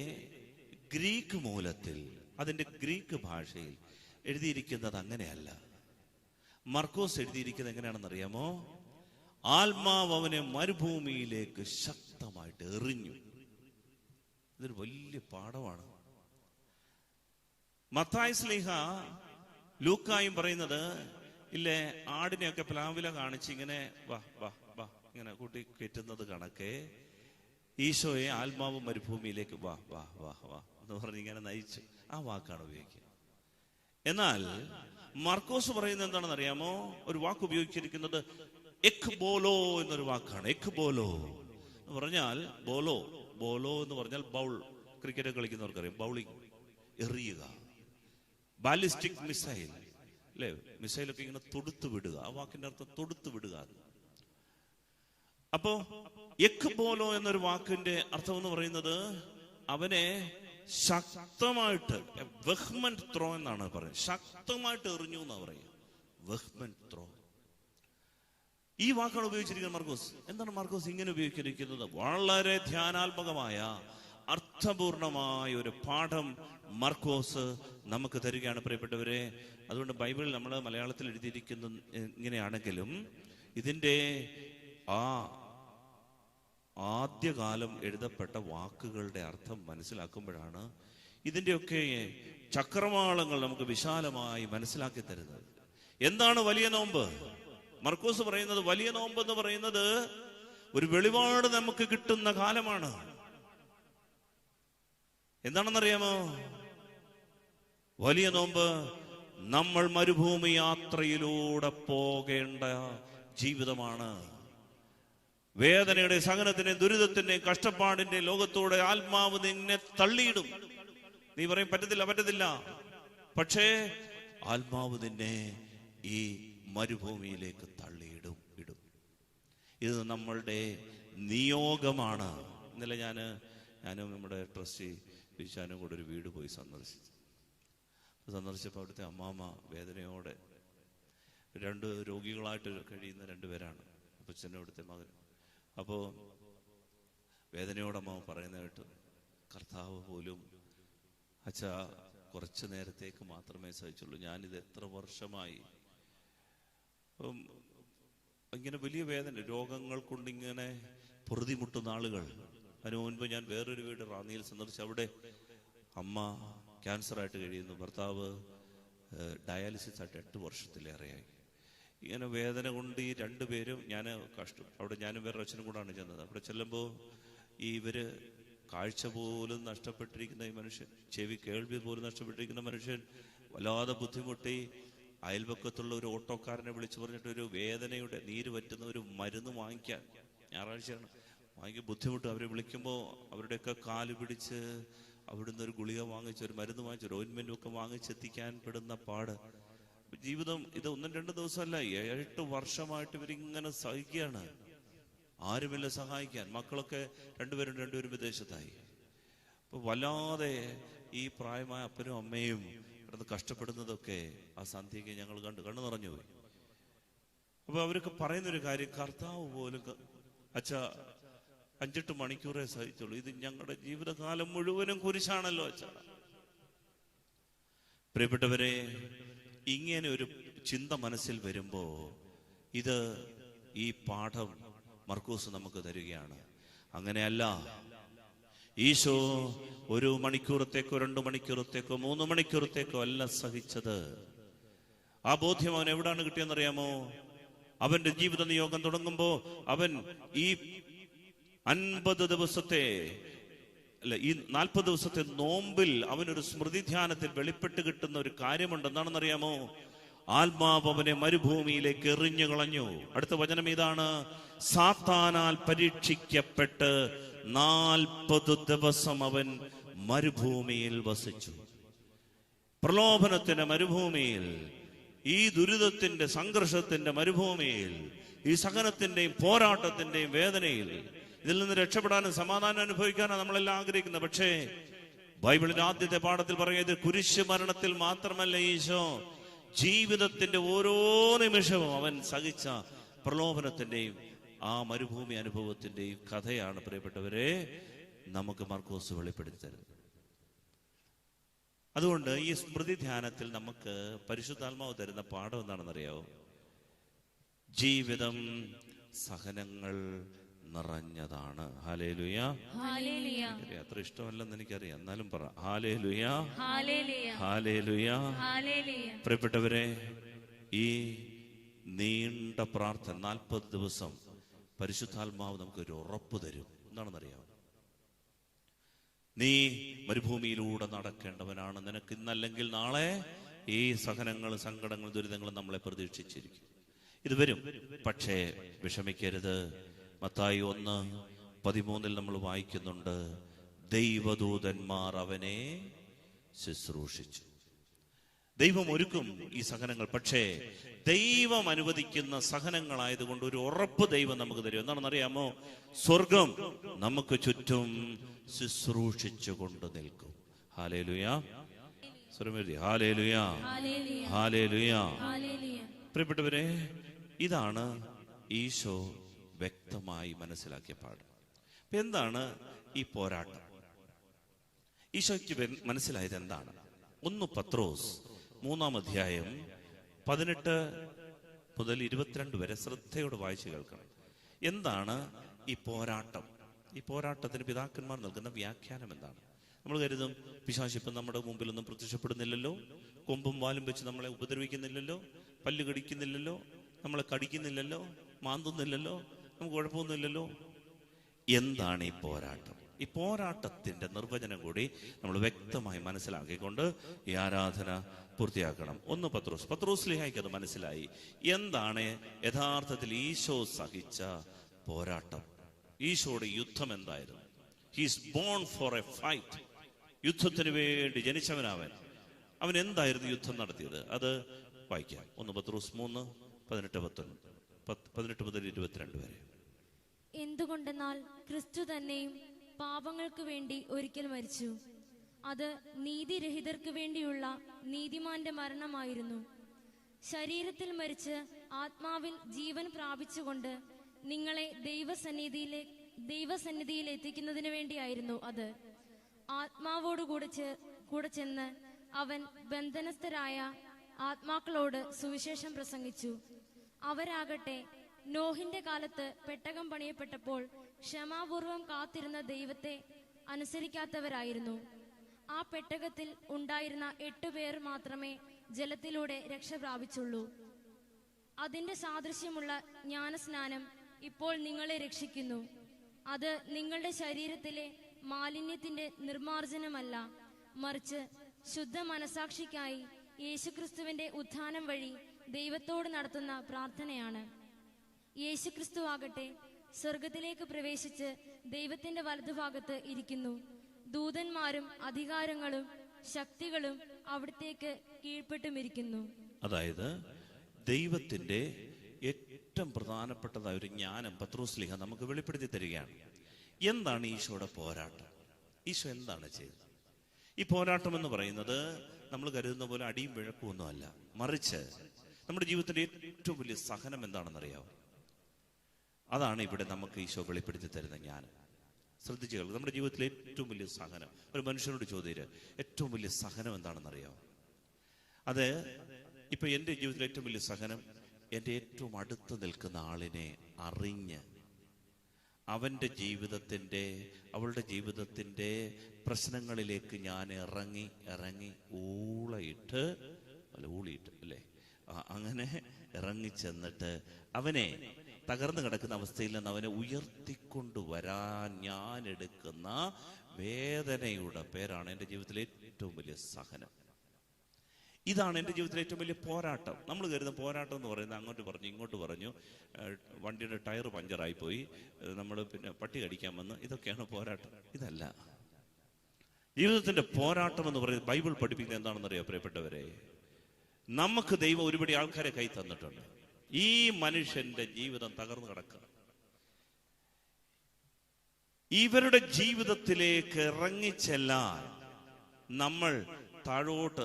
ഗ്രീക്ക് മൂലത്തിൽ, അതിൻ്റെ ഗ്രീക്ക് ഭാഷയിൽ എഴുതിയിരിക്കുന്നത് അങ്ങനെയല്ല. മർക്കോസ് എഴുതിയിരിക്കുന്നത് എങ്ങനെയാണെന്ന് അറിയാമോ? ആത്മാവ് അവനെ മരുഭൂമിയിലേക്ക് ശക്തമായിട്ട് എറിഞ്ഞു. ഇതൊരു വലിയ പാഠമാണ്. മത്തായി സ്ലീഹ ലൂക്കായും പറയുന്നത് ഇല്ലേ, ആടിനെയൊക്കെ പ്ലാവില കാണിച്ച് ഇങ്ങനെ വാ വാ വാ ഇങ്ങനെ കൂട്ടി കയറ്റുന്നത് കണക്കെ ഈശോയെ ആത്മാവ് മരുഭൂമിയിലേക്ക് വാ വാ വാ വാ എന്ന് പറഞ്ഞ് ഇങ്ങനെ നയിച്ചു. ആ വാക്കാണ് ഉപയോഗിക്കുക. എന്നാൽ മർക്കോസ് പറയുന്നത് എന്താണെന്ന് അറിയാമോ? ഒരു വാക്ക് ഉപയോഗിച്ചിരിക്കുന്നത് എക് ബോലോ എന്നൊരു വാക്കാണ്. എക് ബോലോ എന്ന് പറഞ്ഞാൽ, ബോലോ ബോലോ എന്ന് പറഞ്ഞാൽ ബൗൾ. ക്രിക്കറ്റ് കളിക്കുന്നവർക്കറിയാം, ബൗളിങ്, എറിയുക. ബാലിസ്റ്റിക് മിസൈൽ അല്ലേ, മിസൈലൊക്കെ ഇങ്ങനെ തൊടുത്തു വിടുക. ആ വാക്കിന്റെ അർത്ഥം തൊടുത്തു വിടുക. അപ്പോ എക് ബോലോ എന്നൊരു വാക്കിന്റെ അർത്ഥം എന്ന് പറയുന്നത് അവനെ ശക്തമായിട്ട്, വെഹ്മെന്റ് ത്രോ എന്നാണ് പറയുന്നത്. ശക്തമായിട്ട് എറിഞ്ഞു എന്നാണ് പറയുക, വെഹ്മെന്റ് ത്രോ. ഈ വാക്കാണ് ഉപയോഗിച്ചിരിക്കുന്നത് മർക്കോസ്. എന്താണ് മർക്കോസ് ഇങ്ങനെ ഉപയോഗിച്ചിരിക്കുന്നത്? വളരെ ധ്യാനാത്മകമായ, അർത്ഥപൂർണമായ ഒരു പാഠം മർക്കോസ് നമുക്ക് തരികയാണ് പ്രിയപ്പെട്ടവരെ. അതുകൊണ്ട് ബൈബിളിൽ നമ്മൾ മലയാളത്തിൽ എഴുതിയിരിക്കുന്ന ഇങ്ങനെയാണെങ്കിലും ഇതിൻ്റെ ആ ആദ്യകാലം എഴുതപ്പെട്ട വാക്കുകളുടെ അർത്ഥം മനസ്സിലാക്കുമ്പോഴാണ് ഇതിൻ്റെയൊക്കെ ചക്രവാളങ്ങൾ നമുക്ക് വിശാലമായി മനസ്സിലാക്കി തരുന്നത്. എന്താണ് വലിയ നോമ്പ്? മർക്കോസ് പറയുന്നത് വലിയ നോമ്പ് എന്ന് പറയുന്നത് ഒരു വെളിപാട് നമുക്ക് കിട്ടുന്ന കാലമാണ്. എന്താണെന്നറിയാമോ? വലിയ നോമ്പ് നമ്മൾ മരുഭൂമി യാത്രയിലൂടെ പോകേണ്ട ജീവിതമാണ്. വേദനയുടെ, സഹനത്തിന്റെ, ദുരിതത്തിന്റെ, കഷ്ടപ്പാടിന്റെ ലോകത്തോടെ ആത്മാവ് നിന്നെ തള്ളിയിടും. നീ പറയും പറ്റത്തില്ല പറ്റത്തില്ല. പക്ഷേ ആത്മാവ് നിന്നെ ഈ മരുഭൂമിയിലേക്ക് തള്ളിയിടും. ഇത് നമ്മളുടെ നിയോഗമാണ്. ഇന്നലെ ഞാനും നമ്മുടെ ട്രസ്റ്റി വിശാനും കൂടെ ഒരു വീട് പോയി സന്ദർശിച്ചപ്പോൾ അവിടുത്തെ അമ്മാമ്മ വേദനയോടെ, 2 രോഗികളായിട്ട് കഴിയുന്ന 2 പേരാണ്, അപ്പച്ചനും അവിടുത്തെ മകനും. അപ്പോൾ വേദനയോടെ അമ്മ പറയുന്ന കേട്ടു, കർത്താവ് പോലും അച്ഛാ കുറച്ച് നേരത്തേക്ക് മാത്രമേ സഹിച്ചുള്ളൂ, ഞാനിത് എത്ര വർഷമായി. ഇങ്ങനെ വലിയ വേദന, രോഗങ്ങൾ കൊണ്ടിങ്ങനെ പൊറുതിമുട്ടുന്ന ആളുകൾ. അതിനു മുൻപ് ഞാൻ വേറൊരു വീട് റാന്നിയിൽ സന്ദർശിച്ചു. അവിടെ അമ്മ ക്യാൻസറായിട്ട് കഴിയുന്നു, ഭർത്താവ് ഡയാലിസിസ് ആയിട്ട് 8 വർഷത്തിലേറെയായി. ഇങ്ങനെ വേദന കൊണ്ട് ഈ 2 പേരും, ഞാൻ കഷ്ടം. അവിടെ ഞാനും വേറെ അച്ഛനും കൂടാണ് ചെന്നത്. അവിടെ ചെല്ലുമ്പോൾ ഇവര് കാഴ്ച പോലും നഷ്ടപ്പെട്ടിരിക്കുന്ന ഈ മനുഷ്യൻ, ചെവി കേൾവി പോലും നഷ്ടപ്പെട്ടിരിക്കുന്ന മനുഷ്യൻ വല്ലാതെ ബുദ്ധിമുട്ടി അയൽപക്കത്തുള്ള ഒരു ഓട്ടോക്കാരനെ വിളിച്ചു പറഞ്ഞിട്ട് ഒരു വേദനയുടെ നീര് പറ്റുന്ന ഒരു മരുന്ന് വാങ്ങിക്കാൻ, ഞായറാഴ്ചയാണ് വാങ്ങിക്കാൻ ബുദ്ധിമുട്ട്. അവരെ വിളിക്കുമ്പോൾ അവരുടെയൊക്കെ കാല് പിടിച്ച് അവിടുന്ന് ഒരു ഗുളിക വാങ്ങിച്ച്, ഒരു മരുന്ന് വാങ്ങിച്ച്, ഒരു ഓയിൻമെന്റും ഒക്കെ വാങ്ങിച്ചെത്തിക്കാൻ പെടുന്ന പാട്. ജീവിതം ഇത് 1-2 ദിവസമല്ല, 8 വർഷമായിട്ട് ഇവരിങ്ങനെ സഹിക്കുകയാണ്. ആരുമില്ല സഹായിക്കാൻ. മക്കളൊക്കെ രണ്ടുപേരും വിദേശത്തായി. അപ്പൊ വല്ലാതെ ഈ പ്രായമായ അപ്പനും അമ്മയും കിടന്ന് കഷ്ടപ്പെടുന്നതൊക്കെ ആ സന്ധ്യയ്ക്ക് ഞങ്ങൾ കണ്ണു നിറഞ്ഞുപോയി. അപ്പൊ അവരൊക്കെ പറയുന്നൊരു കാര്യം, കർത്താവ് പോലും അച്ഛാ 5-8 മണിക്കൂറേ സഹിച്ചുള്ളൂ, ഇത് ഞങ്ങളുടെ ജീവിതകാലം മുഴുവനും കുരിശാണല്ലോ അച്ഛാ. പ്രിയപ്പെട്ടവരെ, ഇങ്ങനെ ഒരു ചിന്ത മനസ്സിൽ വരുമ്പോ ഇത് ഈ പാഠം മർക്കോസ് നമുക്ക് തരികയാണ്. അങ്ങനെയല്ല, ഈശോ 1 മണിക്കൂറത്തേക്കോ 2 മണിക്കൂറത്തേക്കോ 3 മണിക്കൂറത്തേക്കോ അല്ല സഹിച്ചത്. ആ ബോധ്യം അവൻ എവിടാണ് കിട്ടിയെന്നറിയാമോ? അവന്റെ ജീവിത നിയോഗം തുടങ്ങുമ്പോ അവൻ ഈ 50 ദിവസത്തെ ഈ 40 ദിവസത്തെ നോമ്പിൽ അവനൊരു സ്മൃതി ധ്യാനത്തിൽ വെളിപ്പെട്ട് കിട്ടുന്ന ഒരു കാര്യമുണ്ട്. എന്താണെന്നറിയാമോ? ആത്മാവ് അവനെ മരുഭൂമിയിലേക്ക് എറിഞ്ഞു കളഞ്ഞു. അടുത്ത വചനം ഇതാണ്: സാത്താനാൽ പരീക്ഷിക്കപ്പെട്ട് 40 ദിവസം അവൻ മരുഭൂമിയിൽ വസിച്ചു. പ്രലോഭനത്തിന്റെ മരുഭൂമിയിൽ, ഈ ദുരിതത്തിന്റെ സംഘർഷത്തിന്റെ മരുഭൂമിയിൽ, ഈ സഹനത്തിന്റെയും പോരാട്ടത്തിന്റെയും വേദനയിൽ, ഇതിൽ നിന്ന് രക്ഷപ്പെടാനും സമാധാനം അനുഭവിക്കാനാണ് നമ്മളെല്ലാം ആഗ്രഹിക്കുന്നത്. പക്ഷേ ബൈബിളിന്റെ ആദ്യത്തെ പാഠത്തിൽ പറയുന്നത് കുരിശ് മരണത്തിൽ മാത്രമല്ല ഈശോ ജീവിതത്തിന്റെ ഓരോ നിമിഷവും അവൻ സഹിച്ച പ്രലോഭനത്തിന്റെയും ആ മരുഭൂമി അനുഭവത്തിന്റെയും കഥയാണ് പ്രിയപ്പെട്ടവരെ നമുക്ക് മർക്കോസ് വെളിപ്പെടുത്തി തരുന്നത്. അതുകൊണ്ട് ഈ സ്മൃതി ധ്യാനത്തിൽ നമുക്ക് പരിശുദ്ധാത്മാവ് തരുന്ന പാഠം എന്താണെന്നറിയാവോ? ജീവിതം സഹനങ്ങൾ നിറഞ്ഞതാണ്. ഹല്ലേലൂയ. അത്ര ഇഷ്ടമല്ലെന്ന് എനിക്കറിയാം, എന്നാലും പറ ഹല്ലേലൂയ, ഹല്ലേലൂയ. പ്രിയപ്പെട്ടവരെ, ഈ നീണ്ട പ്രാർത്ഥന 40 ദിവസം പരിശുദ്ധാത്മാവ് നമുക്കൊരു ഉറപ്പ് തരും. എന്താണെന്നറിയാം? നീ മരുഭൂമിയിലൂടെ നടക്കേണ്ടവനാണ്. നിനക്ക് ഇന്നല്ലെങ്കിൽ നാളെ ഈ സഹനങ്ങൾ, സങ്കടങ്ങൾ, ദുരിതങ്ങൾ നമ്മളെ പ്രതീക്ഷിച്ചിരിക്കും. ഇത് വരും. പക്ഷേ വിഷമിക്കരുത്. മത്തായി 1:13 നമ്മൾ വായിക്കുന്നുണ്ട്, ദൈവദൂതന്മാർ അവനെ ശുശ്രൂഷിച്ചു. ദൈവം ഒരുക്കും ഈ സഹനങ്ങൾ, പക്ഷേ ദൈവം അനുവദിക്കുന്ന സഹനങ്ങളായതുകൊണ്ട് ഒരു ഉറപ്പ് ദൈവം നമുക്ക് തരും. എന്താണെന്നറിയാമോ? സ്വർഗം നമുക്ക് ചുറ്റും ശുശ്രൂഷിച്ചു കൊണ്ട് നിൽക്കും. ഹല്ലേലൂയ. ഹല്ലേലൂയ, ഹല്ലേലൂയ. പ്രിയപ്പെട്ടവരെ, ഇതാണ് ഈശോ വ്യക്തമായി മനസ്സിലാക്കിയ പാഠം. എന്താണ് ഈ പോരാട്ടം? ഈശോയ്ക്ക് മനസ്സിലായത് എന്താണ്? 1 പത്രോസ് 3-ാം അധ്യായം 18 മുതൽ 22 വരെ ശ്രദ്ധയോടെ വായിച്ചു കേൾക്കണം. എന്താണ് ഈ പോരാട്ടം? ഈ പോരാട്ടത്തിന് പിതാക്കന്മാർ നൽകുന്ന വ്യാഖ്യാനം എന്താണ്? നമ്മൾ കരുതും പിശാചിപ്പം നമ്മുടെ മുമ്പിലൊന്നും പ്രത്യക്ഷപ്പെടുന്നില്ലല്ലോ, കൊമ്പും വാലും വെച്ച് നമ്മളെ ഉപദ്രവിക്കുന്നില്ലല്ലോ, പല്ല് കടിക്കുന്നില്ലല്ലോ, നമ്മളെ കടിക്കുന്നില്ലല്ലോ, മാന്തുന്നില്ലല്ലോ, നമുക്ക് കുഴപ്പമൊന്നുമില്ലല്ലോ. എന്താണ് ഈ പോരാട്ടം? ഈ പോരാട്ടത്തിന്റെ നിർവചനം കൂടി നമ്മൾ വ്യക്തമായി മനസ്സിലാക്കിക്കൊണ്ട് ഈ ആരാധന പൂർത്തിയാക്കണം. 1 പത്രോസ് ലേഖയ്ക്ക് അത് മനസ്സിലായി. എന്താണ് യഥാർത്ഥത്തിൽ ഈശോ സഹിച്ച പോരാട്ടം? ഈശോയുടെ യുദ്ധം എന്തായിരുന്നു? He's born for a fight. യുദ്ധത്തിന് വേണ്ടി ജനിച്ചവനവൻ. അവൻ എന്തായിരുന്നു യുദ്ധം നടത്തിയത്? അത് വായിക്കാം. 1 പത്രോസ് 3:18 മുതൽ 22 വരെ. എന്തുകൊണ്ടെന്നാൽ ക്രിസ്തു തന്നെയും പാപങ്ങൾക്ക് വേണ്ടി ഒരിക്കൽ മരിച്ചു. അത് നീതിരഹിതർക്ക് വേണ്ടിയുള്ള നീതിമാന്റെ മരണമായിരുന്നു. ശരീരത്തിൽ മരിച്ച് ആത്മാവിൽ ജീവൻ പ്രാപിച്ചുകൊണ്ട് നിങ്ങളെ ദൈവസന്നിധിയിൽ എത്തിക്കുന്നതിന് വേണ്ടിയായിരുന്നു അത്. ആത്മാവോടുകൂടെ ചെന്ന് അവൻ ബന്ധനസ്ഥരായ ആത്മാക്കളോട് സുവിശേഷം പ്രസംഗിച്ചു. അവരാകട്ടെ നോഹിന്റെ കാലത്ത് പെട്ടകം പണിയപ്പെട്ടപ്പോൾ ക്ഷമാപൂർവം കാത്തിരുന്ന ദൈവത്തെ അനുസരിക്കാത്തവരായിരുന്നു. ആ പെട്ടകത്തിൽ ഉണ്ടായിരുന്ന 8 പേർ മാത്രമേ ജലത്തിലൂടെ രക്ഷ പ്രാപിച്ചുള്ളൂ. അതിന്റെ സാദൃശ്യമുള്ള ജ്ഞാനസ്നാനം ഇപ്പോൾ നിങ്ങളെ രക്ഷിക്കുന്നു. അത് നിങ്ങളുടെ ശരീരത്തിലെ മാലിന്യത്തിന്റെ നിർമ്മാർജ്ജനമല്ല, മറിച്ച് ശുദ്ധ മനസാക്ഷിക്കായി യേശുക്രിസ്തുവിന്റെ ഉത്ഥാനം വഴി ദൈവത്തോട് നടത്തുന്ന പ്രാർത്ഥനയാണ്. യേശുക്രിസ്തു ആകട്ടെ സ്വർഗത്തിലേക്ക് പ്രവേശിച്ച് ദൈവത്തിന്റെ വലതുഭാഗത്ത് ഇരിക്കുന്നു. ദൂതന്മാരും അധികാരങ്ങളും ശക്തികളും അവിടത്തേക്ക് കീഴ്പ്പെട്ടുമിരിക്കുന്നു. അതായത് ദൈവത്തിന്റെ ഏറ്റവും പ്രധാനപ്പെട്ടതായ ഒരു ജ്ഞാനം പത്രോസ്ലീഹ നമുക്ക് വെളിപ്പെടുത്തി തരികയാണ്. എന്താണ് ഈശോയുടെ പോരാട്ടം? ഈശോ എന്താണ് ചെയ്തത്? ഈ പോരാട്ടം എന്ന് പറയുന്നത് നമ്മൾ കരുതുന്ന പോലെ അടിയും വിഴക്കും ഒന്നുമല്ല, മറിച്ച് നമ്മുടെ ജീവിതത്തിന്റെ ഏറ്റവും വലിയ സഹനം എന്താണെന്നറിയാമോ? അതാണ് ഇവിടെ നമുക്ക് ഈശോ വെളിപ്പെടുത്തി തരുന്ന ജ്ഞാനം. ശ്രദ്ധിച്ചു കേൾക്കുക. നമ്മുടെ ജീവിതത്തിലെ ഏറ്റവും വലിയ സഹനം, ഒരു മനുഷ്യനോട് ചോദ്യം, ഏറ്റവും വലിയ സഹനം എന്താണെന്നറിയാമോ? അത് ഇപ്പൊ എൻ്റെ ജീവിതത്തിലെ ഏറ്റവും വലിയ സഹനം, എൻ്റെ ഏറ്റവും അടുത്ത് നിൽക്കുന്ന ആളിനെ അറിഞ്ഞ് അവൻ്റെ ജീവിതത്തിൻ്റെ അവളുടെ ജീവിതത്തിൻ്റെ പ്രശ്നങ്ങളിലേക്ക് ഞാൻ ഇറങ്ങി ഊളിയിട്ട് അല്ലേ അങ്ങനെ ഇറങ്ങിച്ചെന്നിട്ട് അവനെ തകർന്നു കിടക്കുന്ന അവസ്ഥയിൽ നിന്ന് അവനെ ഉയർത്തിക്കൊണ്ടുവരാൻ ഞാൻ എടുക്കുന്ന വേദനയുടെ പേരാണ് എൻ്റെ ജീവിതത്തിലെ ഏറ്റവും വലിയ സഹനം. ഇതാണ് എൻ്റെ ജീവിതത്തിലെ ഏറ്റവും വലിയ പോരാട്ടം. നമ്മൾ കരുതുന്ന പോരാട്ടം എന്ന് പറയുന്നത് അങ്ങോട്ട് പറഞ്ഞു ഇങ്ങോട്ട് പറഞ്ഞു, വണ്ടിയുടെ ടയർ പഞ്ചറായിപ്പോയി, നമ്മൾ പിന്നെ പട്ടി കടിക്കാൻ വന്ന്, ഇതൊക്കെയാണ് പോരാട്ടം. ഇതല്ല ജീവിതത്തിന്റെ പോരാട്ടം എന്ന് പറയുന്നത്. ബൈബിൾ പഠിപ്പിക്കുന്നത് എന്താണെന്നറിയോ പ്രിയപ്പെട്ടവരെ? നമുക്ക് ദൈവം ഒരുപടി ആൾക്കാരെ കൈ തന്നിട്ടുണ്ട്. ഈ മനുഷ്യന്റെ ജീവിതം തകർന്നു കിടക്കുക, ഇവരുടെ ജീവിതത്തിലേക്ക് ഇറങ്ങിച്ചെല്ലാൻ നമ്മൾ താഴോട്ട്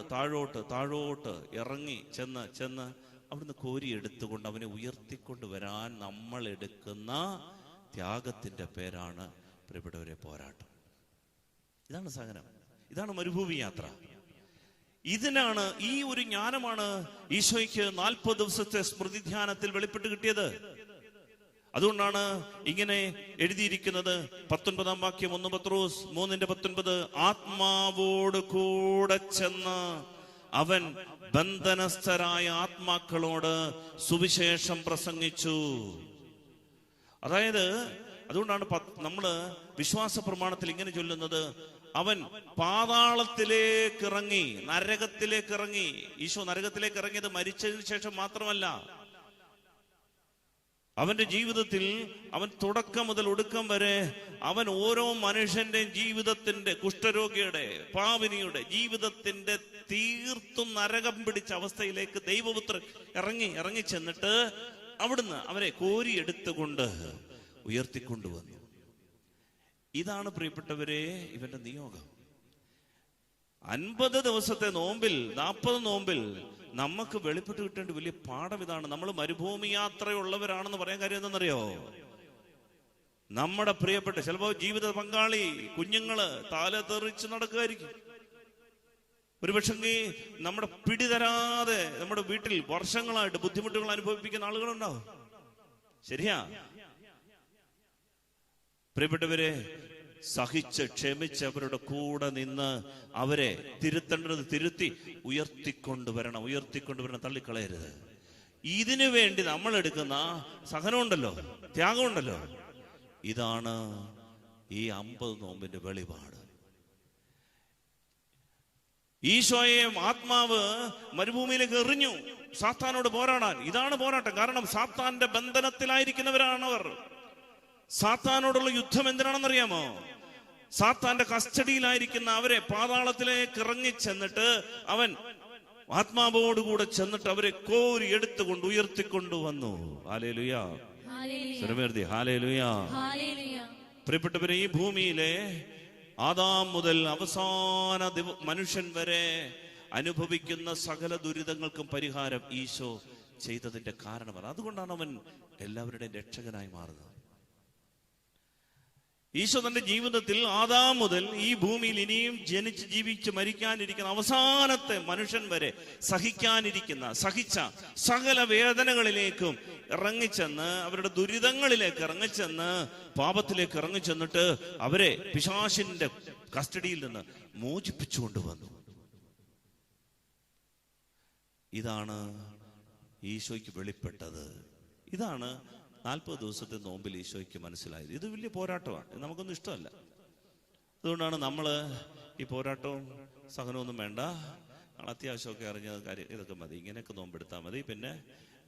ഇറങ്ങി ചെന്ന് അവിടുന്ന് കോരി എടുത്തുകൊണ്ട് അവനെ ഉയർത്തിക്കൊണ്ട് വരാൻ നമ്മൾ എടുക്കുന്ന ത്യാഗത്തിന്റെ പേരാണ് പ്രിയപ്പെട്ടവരെ പോരാട്ടം. ഇതാണ് സഹനം, ഇതാണ് മരുഭൂമി യാത്ര. ഇതിനാണ്, ഈ ഒരു ജ്ഞാനമാണ് ഈശോയ്ക്ക് 40 ദിവസത്തെ സ്മൃതി ധ്യാനത്തിൽ വെളിപ്പെട്ട് കിട്ടിയത്. അതുകൊണ്ടാണ് ഇങ്ങനെ എഴുതിയിരിക്കുന്നത്, 19 വാക്യം 1 പത്രോസ് 3:19, ആത്മാവോട് കൂടെ ചെന്ന് അവൻ ബന്ധനസ്ഥരായ ആത്മാക്കളോട് സുവിശേഷം പ്രസംഗിച്ചു. അതായത് അതുകൊണ്ടാണ് നമ്മള് വിശ്വാസ പ്രമാണത്തിൽ ഇങ്ങനെ ചൊല്ലുന്നത്, അവൻ പാതാളത്തിലേക്ക് ഇറങ്ങി, നരകത്തിലേക്ക് ഇറങ്ങി. ഈശോ നരകത്തിലേക്ക് ഇറങ്ങിയത് മരിച്ചതിന് ശേഷം മാത്രമല്ല, അവന്റെ ജീവിതത്തിൽ അവൻ തുടക്കം മുതൽ ഒടുക്കം വരെ അവൻ ഓരോ മനുഷ്യന്റെയും ജീവിതത്തിന്റെ, കുഷ്ഠരോഗിയുടെ, പാപിനിയുടെ ജീവിതത്തിന്റെ തീർത്തും നരകം പിടിച്ച അവസ്ഥയിലേക്ക് ദൈവപുത്രൻ ഇറങ്ങി ചെന്നിട്ട് അവിടുന്ന് അവരെ കോരിയെടുത്തുകൊണ്ട് ഉയർത്തിക്കൊണ്ടുവന്നു. ഇതാണ് പ്രിയപ്പെട്ടവരെ ഇവന്റെ നിയോഗം. 50 ദിവസത്തെ നോമ്പിൽ, 40 നോമ്പിൽ നമുക്ക് വെളിപ്പെട്ട് കിട്ടേണ്ട വലിയ പാഠം ഇതാണ്. നമ്മൾ മരുഭൂമി യാത്രയുള്ളവരാണെന്ന് പറയാൻ കാര്യം എന്താണെന്നറിയോ? നമ്മുടെ പ്രിയപ്പെട്ട ചിലപ്പോ ജീവിത പങ്കാളി, കുഞ്ഞുങ്ങള് തല തെറിച്ച് നടക്കുമായിരിക്കും. ഒരുപക്ഷെങ്കിൽ നമ്മുടെ പിടിതരാതെ നമ്മുടെ വീട്ടിൽ വർഷങ്ങളായിട്ട് ബുദ്ധിമുട്ടുകൾ അനുഭവിപ്പിക്കുന്ന ആളുകളുണ്ടാവും. ശരിയാ പ്രിയപ്പെട്ടവരെ? സഹിച്ച് ക്ഷമിച്ച് അവരുടെ കൂടെ നിന്ന് അവരെ തിരുത്തേണ്ടത് തിരുത്തി ഉയർത്തിക്കൊണ്ടുവരണം, തള്ളിക്കളയരുത്. ഇതിനു വേണ്ടി നമ്മൾ എടുക്കുന്ന സഹനമുണ്ടല്ലോ, ത്യാഗമുണ്ടല്ലോ, ഇതാണ് ഈ 50 നോമ്പിന്റെ വെളിപാട്. ഈശോയെ ആത്മാവ് മരുഭൂമിയിലേക്ക് എറിഞ്ഞു സാത്താനോട് പോരാടാൻ. ഇതാണ് പോരാട്ടം. കാരണം സാത്താന്റെ ബന്ധനത്തിലായിരിക്കുന്നവരാണവർ. സാത്താനോടുള്ള യുദ്ധം എന്തിനാണെന്നറിയാമോ? സാത്താന്റെ കസ്റ്റഡിയിലായിരിക്കുന്ന അവരെ പാതാളത്തിലേക്ക് ഇറങ്ങി ചെന്നിട്ട് അവൻ ആത്മാവോടുകൂടെ ചെന്നിട്ട് അവരെ കോരി എടുത്തുകൊണ്ട് ഉയർത്തിക്കൊണ്ടുവന്നു. Hallelujah, hallelujah. പ്രിയപ്പെട്ടവരെ, ഈ ഭൂമിയിലെ ആദാം മുതൽ അവസാന മനുഷ്യൻ വരെ അനുഭവിക്കുന്ന സകല ദുരിതങ്ങൾക്കും പരിഹാരം ഈശോ ചെയ്തതിന്റെ കാരണമാണ്. അതുകൊണ്ടാണ് അവൻ എല്ലാവരുടെയും രക്ഷകനായി മാറുന്നത്. ഈശോ തന്റെ ജീവിതത്തിൽ ആദാം മുതൽ ഈ ഭൂമിയിൽ ഇനിയും ജനിച്ച് ജീവിച്ച് മരിക്കാനിരിക്കുന്ന അവസാനത്തെ മനുഷ്യൻ വരെ സഹിച്ച സകല വേദനകളിലേക്കും ഇറങ്ങിച്ചെന്ന്, അവരുടെ ദുരിതങ്ങളിലേക്ക് ഇറങ്ങിച്ചെന്ന്, പാപത്തിലേക്ക് ഇറങ്ങിച്ചെന്നിട്ട് അവരെ പിശാചിന്റെ കസ്റ്റഡിയിൽ നിന്ന് മോചിപ്പിച്ചു കൊണ്ടുവന്നു. ഇതാണ് ഈശോയ്ക്ക് വെളിപ്പെട്ടത്. ഇതാണ് 40 ദിവസത്തെ നോമ്പിൽ ഈശോയ്ക്ക് മനസ്സിലായത്. ഇത് വലിയ പോരാട്ടമാണ്, നമുക്കൊന്നും ഇഷ്ടമല്ല. അതുകൊണ്ടാണ് നമ്മൾ ഈ പോരാട്ടവും സഹനമൊന്നും വേണ്ട, അത്യാവശ്യമൊക്കെ അറിഞ്ഞ കാര്യം ഇതൊക്കെ മതി, ഇങ്ങനെയൊക്കെ നോമ്പെടുത്താൽ മതി, പിന്നെ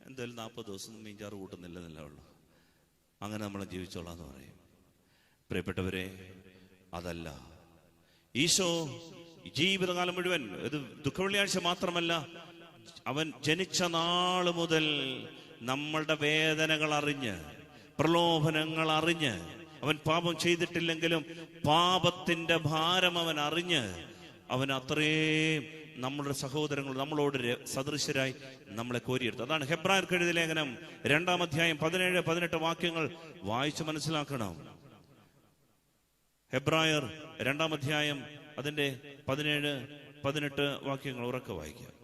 എന്തായാലും 40 ദിവസം മീൻചാറ് കൂട്ടുന്നില്ലെന്നല്ലേ ഉള്ളൂ, അങ്ങനെ നമ്മൾ ജീവിച്ചോളാം എന്ന് പറയും. പ്രിയപ്പെട്ടവരെ, അതല്ല. ഈശോ ജീവിതകാലം മുഴുവൻ, ഇത് ദുഃഖവെള്ളിയാഴ്ച മാത്രമല്ല, അവൻ ജനിച്ച നാള് മുതൽ നമ്മളുടെ വേദനകൾ അറിഞ്ഞ്, പ്രലോഭനങ്ങൾ അറിഞ്ഞ്, അവൻ പാപം ചെയ്തിട്ടില്ലെങ്കിലും പാപത്തിന്റെ ഭാരം അവൻ അറിഞ്ഞ്, അവൻ അത്രയും നമ്മളുടെ സഹോദരങ്ങൾ നമ്മളോട് സദൃശരായി നമ്മളെ കോരിയെടുത്തു. അതാണ് ഹെബ്രായർക്ക് എഴുതിയ ലേഖനം 2-ാം അധ്യായം 17-18 വാക്യങ്ങൾ വായിച്ച് മനസ്സിലാക്കണം. ഹെബ്രായർ 2-ാം അധ്യായം അതിന്റെ 17-18 വാക്യങ്ങൾ ഉറക്കെ വായിക്കാം.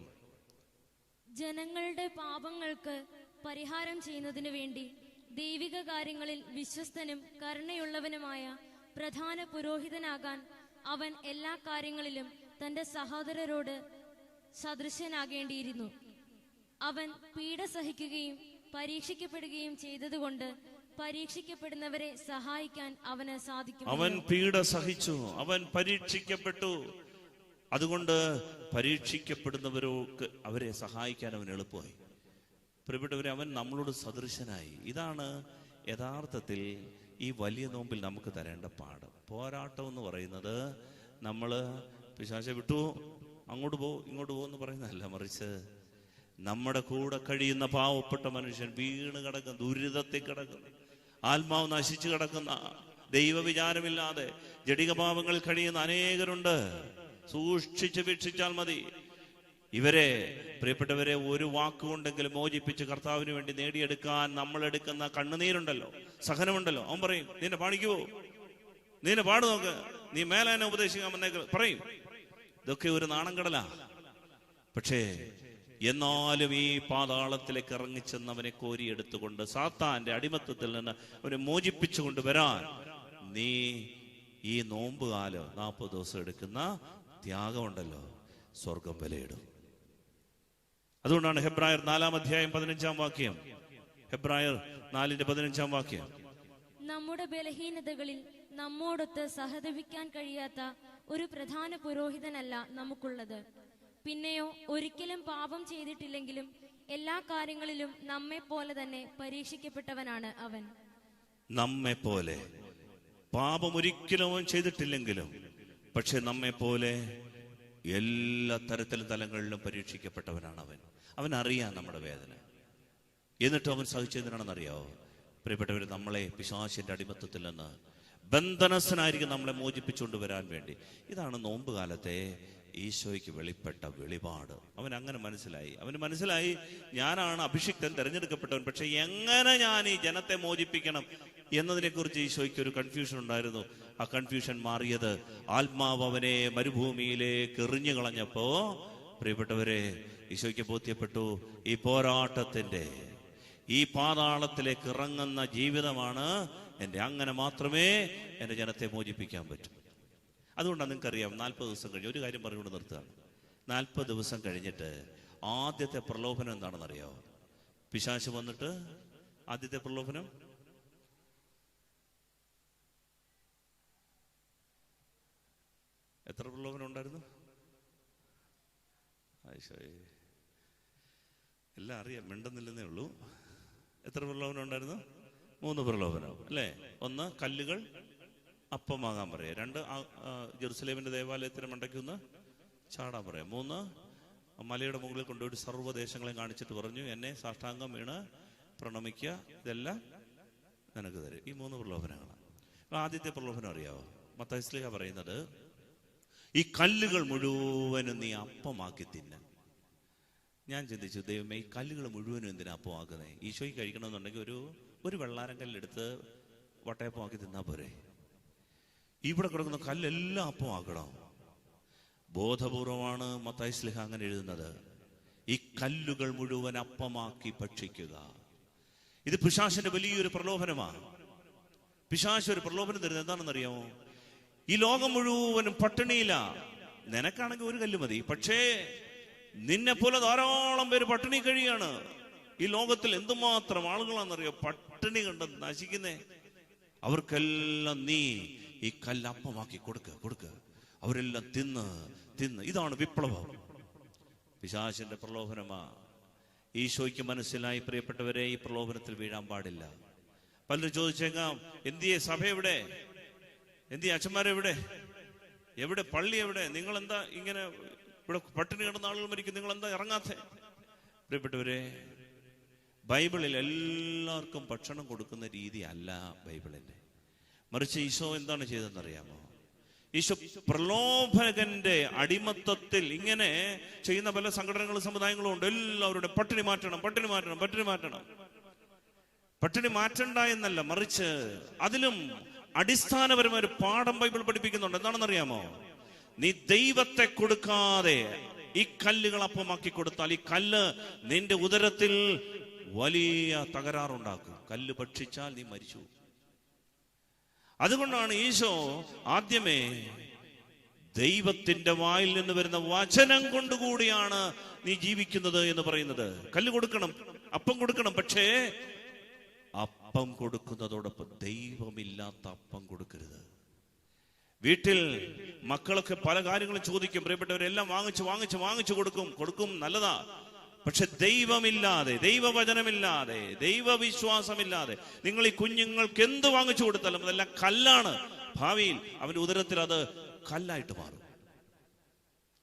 ജനങ്ങളുടെ പാപങ്ങൾക്ക് പരിഹാരം ചെയ്യുന്നതിനു വേണ്ടി ദൈവിക കാര്യങ്ങളിൽ വിശ്വസ്തനും കരുണയുള്ളവനുമായ പ്രധാന പുരോഹിതനാകാൻ അവൻ എല്ലാ കാര്യങ്ങളിലും തന്റെ സഹോദരരോട് സദൃശനാകേണ്ടിയിരുന്നു. അവൻ പീഡ സഹിക്കുകയും പരീക്ഷിക്കപ്പെടുകയും ചെയ്തതുകൊണ്ട് പരീക്ഷിക്കപ്പെടുന്നവരെ സഹായിക്കാൻ അവന് സാധിക്കും. അവൻ പീഡ സഹിച്ചു, അവൻ പരീക്ഷിക്കപ്പെട്ടു, അതുകൊണ്ട് പരീക്ഷിക്കപ്പെടുന്നവർക്ക് അവരെ സഹായിക്കാൻ അവൻ എളുപ്പമായി. പ്രിയപ്പെട്ടവരെ, അവൻ നമ്മളോട് സദൃശനായി. ഇതാണ് യഥാർത്ഥത്തിൽ ഈ വലിയ നോമ്പിൽ നമുക്ക് തരേണ്ട പാഠം. പോരാട്ടം എന്ന് പറയുന്നത് നമ്മൾ പിശാചെ വിട്ടു അങ്ങോട്ട് പോ ഇങ്ങോട്ട് പോകുമെന്ന് പറയുന്നതല്ല, മറിച്ച് നമ്മുടെ കൂടെ കഴിയുന്ന പാവപ്പെട്ട മനുഷ്യൻ വീണ് കിടക്കുന്ന, ദുരിതത്തിൽ കിടക്കുന്ന, ആത്മാവ് നശിച്ചു കിടക്കുന്ന, ദൈവവിചാരമില്ലാതെ ജഡിക പാപങ്ങളിൽ കഴിയുന്ന അനേകരുണ്ട്. സൂക്ഷിച്ച് വീക്ഷിച്ചാൽ മതി. ഇവരെ, പ്രിയപ്പെട്ടവരെ, ഒരു വാക്കുകൊണ്ടെങ്കിലും മോചിപ്പിച്ച് കർത്താവിന് വേണ്ടി നേടിയെടുക്കാൻ നമ്മൾ എടുക്കുന്ന കണ്ണുനീരുണ്ടല്ലോ, സഹനമുണ്ടല്ലോ. അവൻ പറയും, നിന്നെ പാടിക്കുവോ, നിന്നെ പാട് നോക്ക്, നീ മേലെ എന്നെ ഉപദേശിക്കാൻ വന്നേക്ക് പറയും. ഇതൊക്കെ ഒരു നാണംകടലാ. പക്ഷേ എന്നാലും ഈ പാതാളത്തിലേക്ക് ഇറങ്ങിച്ചെന്നവനെ കോരിയെടുത്തുകൊണ്ട് സാത്താന്റെ അടിമത്തത്തിൽ നിന്ന് അവനെ മോചിപ്പിച്ചുകൊണ്ട് വരാൻ നീ ഈ നോമ്പുകാലം 40 ദിവസം എടുക്കുന്ന ത്യാഗമുണ്ടല്ലോ, സ്വർഗം വിലയിടും. അതുകൊണ്ടാണ് ഹെബ്രായർ 4-ാം അധ്യായം 15-ാം വാക്യം, ഹെബ്രായർ 4-ന്റെ 15-ാം വാക്യം, നമ്മുടെ ബലഹീനതകളിൽ നമ്മോടൊത്ത് സഹതപിക്കാൻ കഴിയാത്ത ഒരു പ്രധാന പുരോഹിതനല്ല നമുക്കുള്ളത്. പിന്നെയോ ഒരിക്കലും പാപം ചെയ്തിട്ടില്ലെങ്കിലും എല്ലാ കാര്യങ്ങളിലും നമ്മെ പോലെ തന്നെ പരീക്ഷിക്കപ്പെട്ടവനാണ് അവൻ. നമ്മെ പോലെ പാപം ഒരിക്കലും അവൻ ചെയ്തിട്ടില്ലെങ്കിലും, പക്ഷെ നമ്മെ പോലെ എല്ലാ തലങ്ങളിലും പരീക്ഷിക്കപ്പെട്ടവനാണ് അവൻ. അവനറിയാം നമ്മുടെ വേദന, എന്നിട്ടും അവൻ സഹിച്ചതിനാണെന്നറിയാവോ? പ്രിയപ്പെട്ടവർ, നമ്മളെ പിശാചിന്റെ അടിമത്തത്തിൽ നിന്ന് ബന്ധനസ്ഥനായിരിക്കും നമ്മളെ മോചിപ്പിച്ചുകൊണ്ട് വരാൻ വേണ്ടി. ഇതാണ് നോമ്പ് കാലത്തെ ഈശോയ്ക്ക് വെളിപ്പെട്ട വെളിപാട്. അവൻ അങ്ങനെ മനസ്സിലായി. അവന് മനസ്സിലായി, ഞാനാണ് അഭിഷിക്തൻ, തെരഞ്ഞെടുക്കപ്പെട്ടവൻ, പക്ഷെ എങ്ങനെ ഞാൻ ഈ ജനത്തെ മോചിപ്പിക്കണം എന്നതിനെ കുറിച്ച് ഈശോയ്ക്ക് ഒരു കൺഫ്യൂഷൻ ഉണ്ടായിരുന്നു. ആ കൺഫ്യൂഷൻ മാറിയത് ആത്മാവ് അവനെ മരുഭൂമിയിലേക്ക് എറിഞ്ഞു കളഞ്ഞപ്പോ, പ്രിയപ്പെട്ടവരെ, ഈശോയ്ക്ക് ബോധ്യപ്പെട്ടു, ഈ പോരാട്ടത്തിന്റെ, ഈ പാതാളത്തിലേക്ക് ഇറങ്ങുന്ന ജീവിതമാണ് എൻ്റെ. അങ്ങനെ മാത്രമേ എൻ്റെ ജനത്തെ മോചിപ്പിക്കാൻ പറ്റൂ. അതുകൊണ്ടാണ് നിങ്ങൾക്കറിയാം, 40 ദിവസം കഴിഞ്ഞ് ഒരു കാര്യം പറഞ്ഞുകൊണ്ട് നിർത്തുകയാണ്. 40 ദിവസം കഴിഞ്ഞിട്ട് ആദ്യത്തെ പ്രലോഭനം എന്താണെന്നറിയാമോ? പിശാച് വന്നിട്ട് ആദ്യത്തെ പ്രലോഭനം എത്ര പ്രലോഭനം ഉണ്ടായിരുന്നു? എല്ലാം അറിയാം, മിണ്ടുന്നില്ലെന്നേ ഉള്ളൂ. എത്ര പ്രലോഭനം ഉണ്ടായിരുന്നു? 3 പ്രലോഭനം അല്ലേ? 1, കല്ലുകൾ അപ്പമാകാൻ പറയാം. 2, ജെറുസലേമിന്റെ ദേവാലയത്തിന് മണ്ടയ്ക്കൊന്ന് ചാടാൻ പറയാം. 3, മലയുടെ മുകളിൽ കൊണ്ടുപോയി സർവ്വദേശങ്ങളെ കാണിച്ചിട്ട് പറഞ്ഞു, എന്നെ സാഷ്ടാംഗം വീണ് പ്രണമിക്കുക, ഇതെല്ലാം നിനക്ക് തരും. ഈ 3 പ്രലോഭനങ്ങളാണ്. ആദ്യത്തെ പ്രലോഭനം അറിയാവോ? മത്തായി ശ്ലീഹ പറയുന്നത്, ഈ കല്ലുകൾ മുഴുവനും നീ അപ്പമാക്കി തിന്ന. ഞാൻ ചിന്തിച്ചു, ദൈവമേ, ഈ കല്ലുകൾ മുഴുവനും എന്തിനാ അപ്പമാക്കുന്നേ? ഈശോയ്ക്ക് കഴിക്കണമെന്നുണ്ടെങ്കിൽ ഒരു വെള്ളാരം കല്ലെടുത്ത് വട്ടയപ്പമാക്കി തിന്നാ പോരെ? ഇവിടെ കിടക്കുന്ന കല്ലെല്ലാം അപ്പമാക്കണം. ബോധപൂർവമാണ് മത്തായി ശ്ലീഹ അങ്ങനെ എഴുതുന്നത്. ഈ കല്ലുകൾ മുഴുവൻ അപ്പമാക്കി ഭക്ഷിക്കുക. ഇത് പിശാചിന്റെ വലിയൊരു പ്രലോഭനമാണ്. പിശാച് ഒരു പ്രലോഭനം തരുന്നത് എന്താണെന്നറിയാമോ? ഈ ലോകം മുഴുവനും പട്ടിണിയില്ല. നിനക്കാണെങ്കിൽ ഒരു കല്ല് മതി, പക്ഷേ നിന്നെ പോലെ ധാരാളം പേര് പട്ടിണി കഴിയാണ്. ഈ ലോകത്തിൽ എന്തുമാത്രം ആളുകളാണെന്നറിയോ പട്ടിണി കണ്ട് നശിക്കുന്നേ? അവർക്കെല്ലാം നീ ഈ കല്ല് അപ്പമാക്കി കൊടുക്കുക. അവരെല്ലാം തിന്ന് ഇതാണ് വിപ്ലവം. പിശാചിന്റെ പ്രലോഭനമാ. ഈശോയ്ക്ക് മനസ്സിലായി, പ്രിയപ്പെട്ടവരെ, ഈ പ്രലോഭനത്തിൽ വീഴാൻ പാടില്ല. പലരും ചോദിച്ചേക്കാം, എന്തിയെ സഭ എവിടെ, എന്തിയെ അച്ഛന്മാരെവിടെ, എവിടെ പള്ളി എവിടെ, നിങ്ങൾ എന്താ ഇങ്ങനെ ഇവിടെ പട്ടിണി കിടന്ന ആളുകൾ മരിക്കും, നിങ്ങൾ എന്താ ഇറങ്ങാത്തെ? പ്രിയപ്പെട്ടവരെ, ബൈബിളിൽ എല്ലാവർക്കും ഭക്ഷണം കൊടുക്കുന്ന രീതി അല്ല ബൈബിളിന്റെ. മറിച്ച് ഈശോ എന്താണ് ചെയ്തതെന്നറിയാമോ? ഈശോ പ്രലോഭകന്റെ അടിമത്തത്തിൽ ഇങ്ങനെ ചെയ്യുന്ന പല സംഘടനകളും സമുദായങ്ങളും ഉണ്ട്. എല്ലാവരുടെ പട്ടിണി മാറ്റണം. പട്ടിണി മാറ്റണ്ട എന്നല്ല, മറിച്ച് അതിലും അടിസ്ഥാനപരമായ ഒരു പാഠം ബൈബിൾ പഠിപ്പിക്കുന്നുണ്ട്. എന്താണെന്നറിയാമോ? നീ ദൈവത്തെ കൊടുക്കാതെ ഈ കല്ലുകൾ അപ്പമാക്കി കൊടുത്താൽ ഈ കല്ല് നിന്റെ ഉദരത്തിൽ വലിയ തകരാറുണ്ടാക്കും. കല്ല് ഭക്ഷിച്ചാൽ നീ മരിച്ചു. അതുകൊണ്ടാണ് ഈശോ ആദ്യമേ ദൈവത്തിന്റെ വായിൽ നിന്ന് വരുന്ന വചനം കൊണ്ടുകൂടിയാണ് നീ ജീവിക്കുന്നത് എന്ന് പറയുന്നത്. കല്ല് കൊടുക്കണം, അപ്പം കൊടുക്കണം, പക്ഷേ അപ്പം കൊടുക്കുന്നതോടൊപ്പം ദൈവമില്ലാത്ത അപ്പം കൊടുക്കരുത്. വീട്ടിൽ മക്കളൊക്കെ പല കാര്യങ്ങളും ചോദിക്കും. പ്രിയപ്പെട്ടവരെല്ലാം വാങ്ങിച്ചു കൊടുക്കും, നല്ലതാ. പക്ഷെ ദൈവമില്ലാതെ, ദൈവവചനമില്ലാതെ, ദൈവവിശ്വാസമില്ലാതെ നിങ്ങൾ ഈ കുഞ്ഞുങ്ങൾക്ക് എന്ത് വാങ്ങിച്ചു കൊടുത്താലും അതെല്ലാം കല്ലാണ്. ഭാവിയിൽ അവന്റെ ഉദരത്തിൽ അത് കല്ലായിട്ട് മാറും,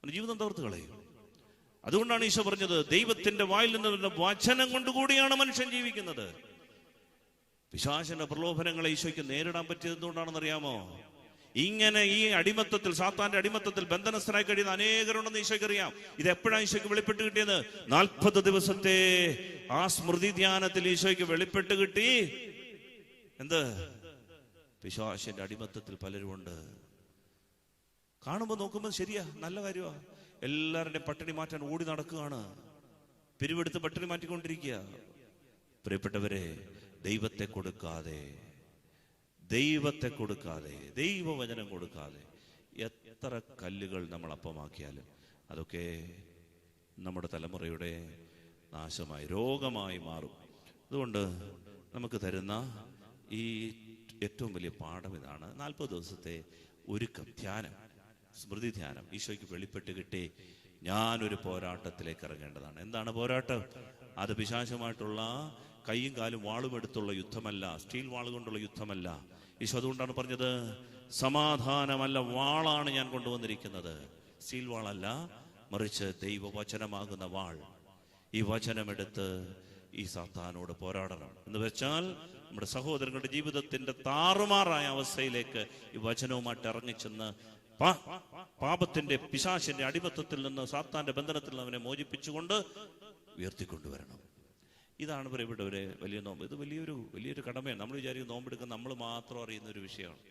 ജീവിതം തകർത്ത് കളയും. അതുകൊണ്ടാണ് ഈശോ പറഞ്ഞത്, ദൈവത്തിന്റെ വായിൽ നിന്ന് വരുന്ന വചനം കൊണ്ടുകൂടിയാണ് മനുഷ്യൻ ജീവിക്കുന്നത്. പിശാചിന്റെ പ്രലോഭനങ്ങളെ ഈശോയ്ക്ക് നേരിടാൻ പറ്റിയത് എന്തുകൊണ്ടാണെന്നറിയാമോ? ഇങ്ങനെ ഈ അടിമത്തത്തിൽ, സാത്താന്റെ അടിമത്തത്തിൽ ബന്ധനസ്ഥനായി കഴിയുന്ന അനേകരുണ്ടെന്ന് ഈശോയ്ക്ക് അറിയാം. ഇത് എപ്പോഴാണ് ഈശോയ്ക്ക് വെളിപ്പെട്ട് കിട്ടിയത്? 40 ദിവസത്തെ ആ സ്മൃതി ധ്യാനത്തിൽ ഈശോയ്ക്ക് വെളിപ്പെട്ട് കിട്ടി. എന്ത്? പിശാചിന്റെ അടിമത്തത്തിൽ പലരുമുണ്ട്. കാണുമ്പോ നോക്കുമ്പോ ശരിയാ, നല്ല കാര്യമാ. എല്ലാവരുടെയും പട്ടിണി മാറ്റാൻ ഓടി നടക്കുകയാണ്, പിരിവെടുത്ത് പട്ടിണി മാറ്റിക്കൊണ്ടിരിക്കുക. പ്രിയപ്പെട്ടവരെ, ദൈവത്തെ കൊടുക്കാതെ, ദൈവവചനം കൊടുക്കാതെ എത്ര കല്ലുകൾ നമ്മൾ അപ്പമാക്കിയാലും അതൊക്കെ നമ്മുടെ തലമുറയുടെ നാശമായി, രോഗമായി മാറും. അതുകൊണ്ട് നമുക്ക് തരുന്ന ഈ ഏറ്റവും വലിയ പാഠം ഇതാണ്. 40 ദിവസത്തെ ഒരുക്കം, ധ്യാനം, സ്മൃതി ധ്യാനം ഈശോയ്ക്ക് വെളിപ്പെട്ട് കിട്ടി. ഞാനൊരു പോരാട്ടത്തിലേക്ക് ഇറങ്ങേണ്ടതാണ്. എന്താണ് പോരാട്ടം? അത് പിശാചുമായിട്ടുള്ള കൈയും കാലും വാളും എടുത്തുള്ള യുദ്ധമല്ല, സ്റ്റീൽ വാൾ കൊണ്ടുള്ള യുദ്ധമല്ല. ഈശോ അതുകൊണ്ടാണ് പറഞ്ഞത്, സമാധാനമല്ല, വാളാണ് ഞാൻ കൊണ്ടുവന്നിരിക്കുന്നത്. സ്റ്റീൽ വാളല്ല, മറിച്ച് ദൈവവചനമാകുന്ന വാൾ. ഈ വചനമെടുത്ത് ഈ സാത്താനോട് പോരാടണം. എന്ന് വെച്ചാൽ നമ്മുടെ സഹോദരങ്ങളുടെ ജീവിതത്തിന്റെ താറുമാറായ അവസ്ഥയിലേക്ക് ഈ വചനവുമായിട്ട് ഇറങ്ങിച്ചെന്ന് പാപത്തിന്റെ, പിശാചിന്റെ അടിമത്തത്തിൽ നിന്ന്, സാത്താന്റെ ബന്ധനത്തിൽ നിന്ന് അവനെ മോചിപ്പിച്ചുകൊണ്ട് ഉയർത്തിക്കൊണ്ടുവരണം. ഇതാണ് പ്രിയപ്പെട്ടവരെ വലിയ നോമ്പ്. ഇത് വലിയൊരു കടമയാണ്. നമ്മൾ വിചാരിക്കും നോമ്പെടുക്കാൻ നമ്മൾ മാത്രം അറിയുന്ന ഒരു വിഷയമാണ്.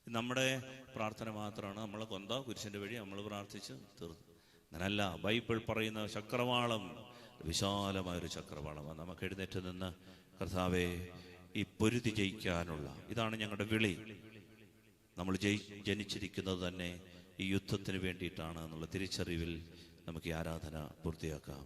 നമ്മുടെ പ്രാർത്ഥന മാത്രമാണ്. നമ്മളെ കുരിശിന്റെ വഴി നമ്മൾ പ്രാർത്ഥിച്ച് തീർന്നു. അങ്ങനല്ല. ബൈബിൾ പറയുന്ന ചക്രവാളം വിശാലമായൊരു ചക്രവാളമാണ്. നമുക്ക് എഴുന്നേറ്റ് നിന്ന്, കർത്താവേ, ഈ പൊരുതി ജയിക്കാനുള്ള, ഇതാണ് ഞങ്ങളുടെ വിളി. നമ്മൾ ജനിച്ചിരിക്കുന്നത് തന്നെ ഈ യുദ്ധത്തിന് വേണ്ടിയിട്ടാണ് എന്നുള്ള തിരിച്ചറിവിൽ നമുക്ക് ഈ ആരാധന പൂർത്തിയാക്കാം.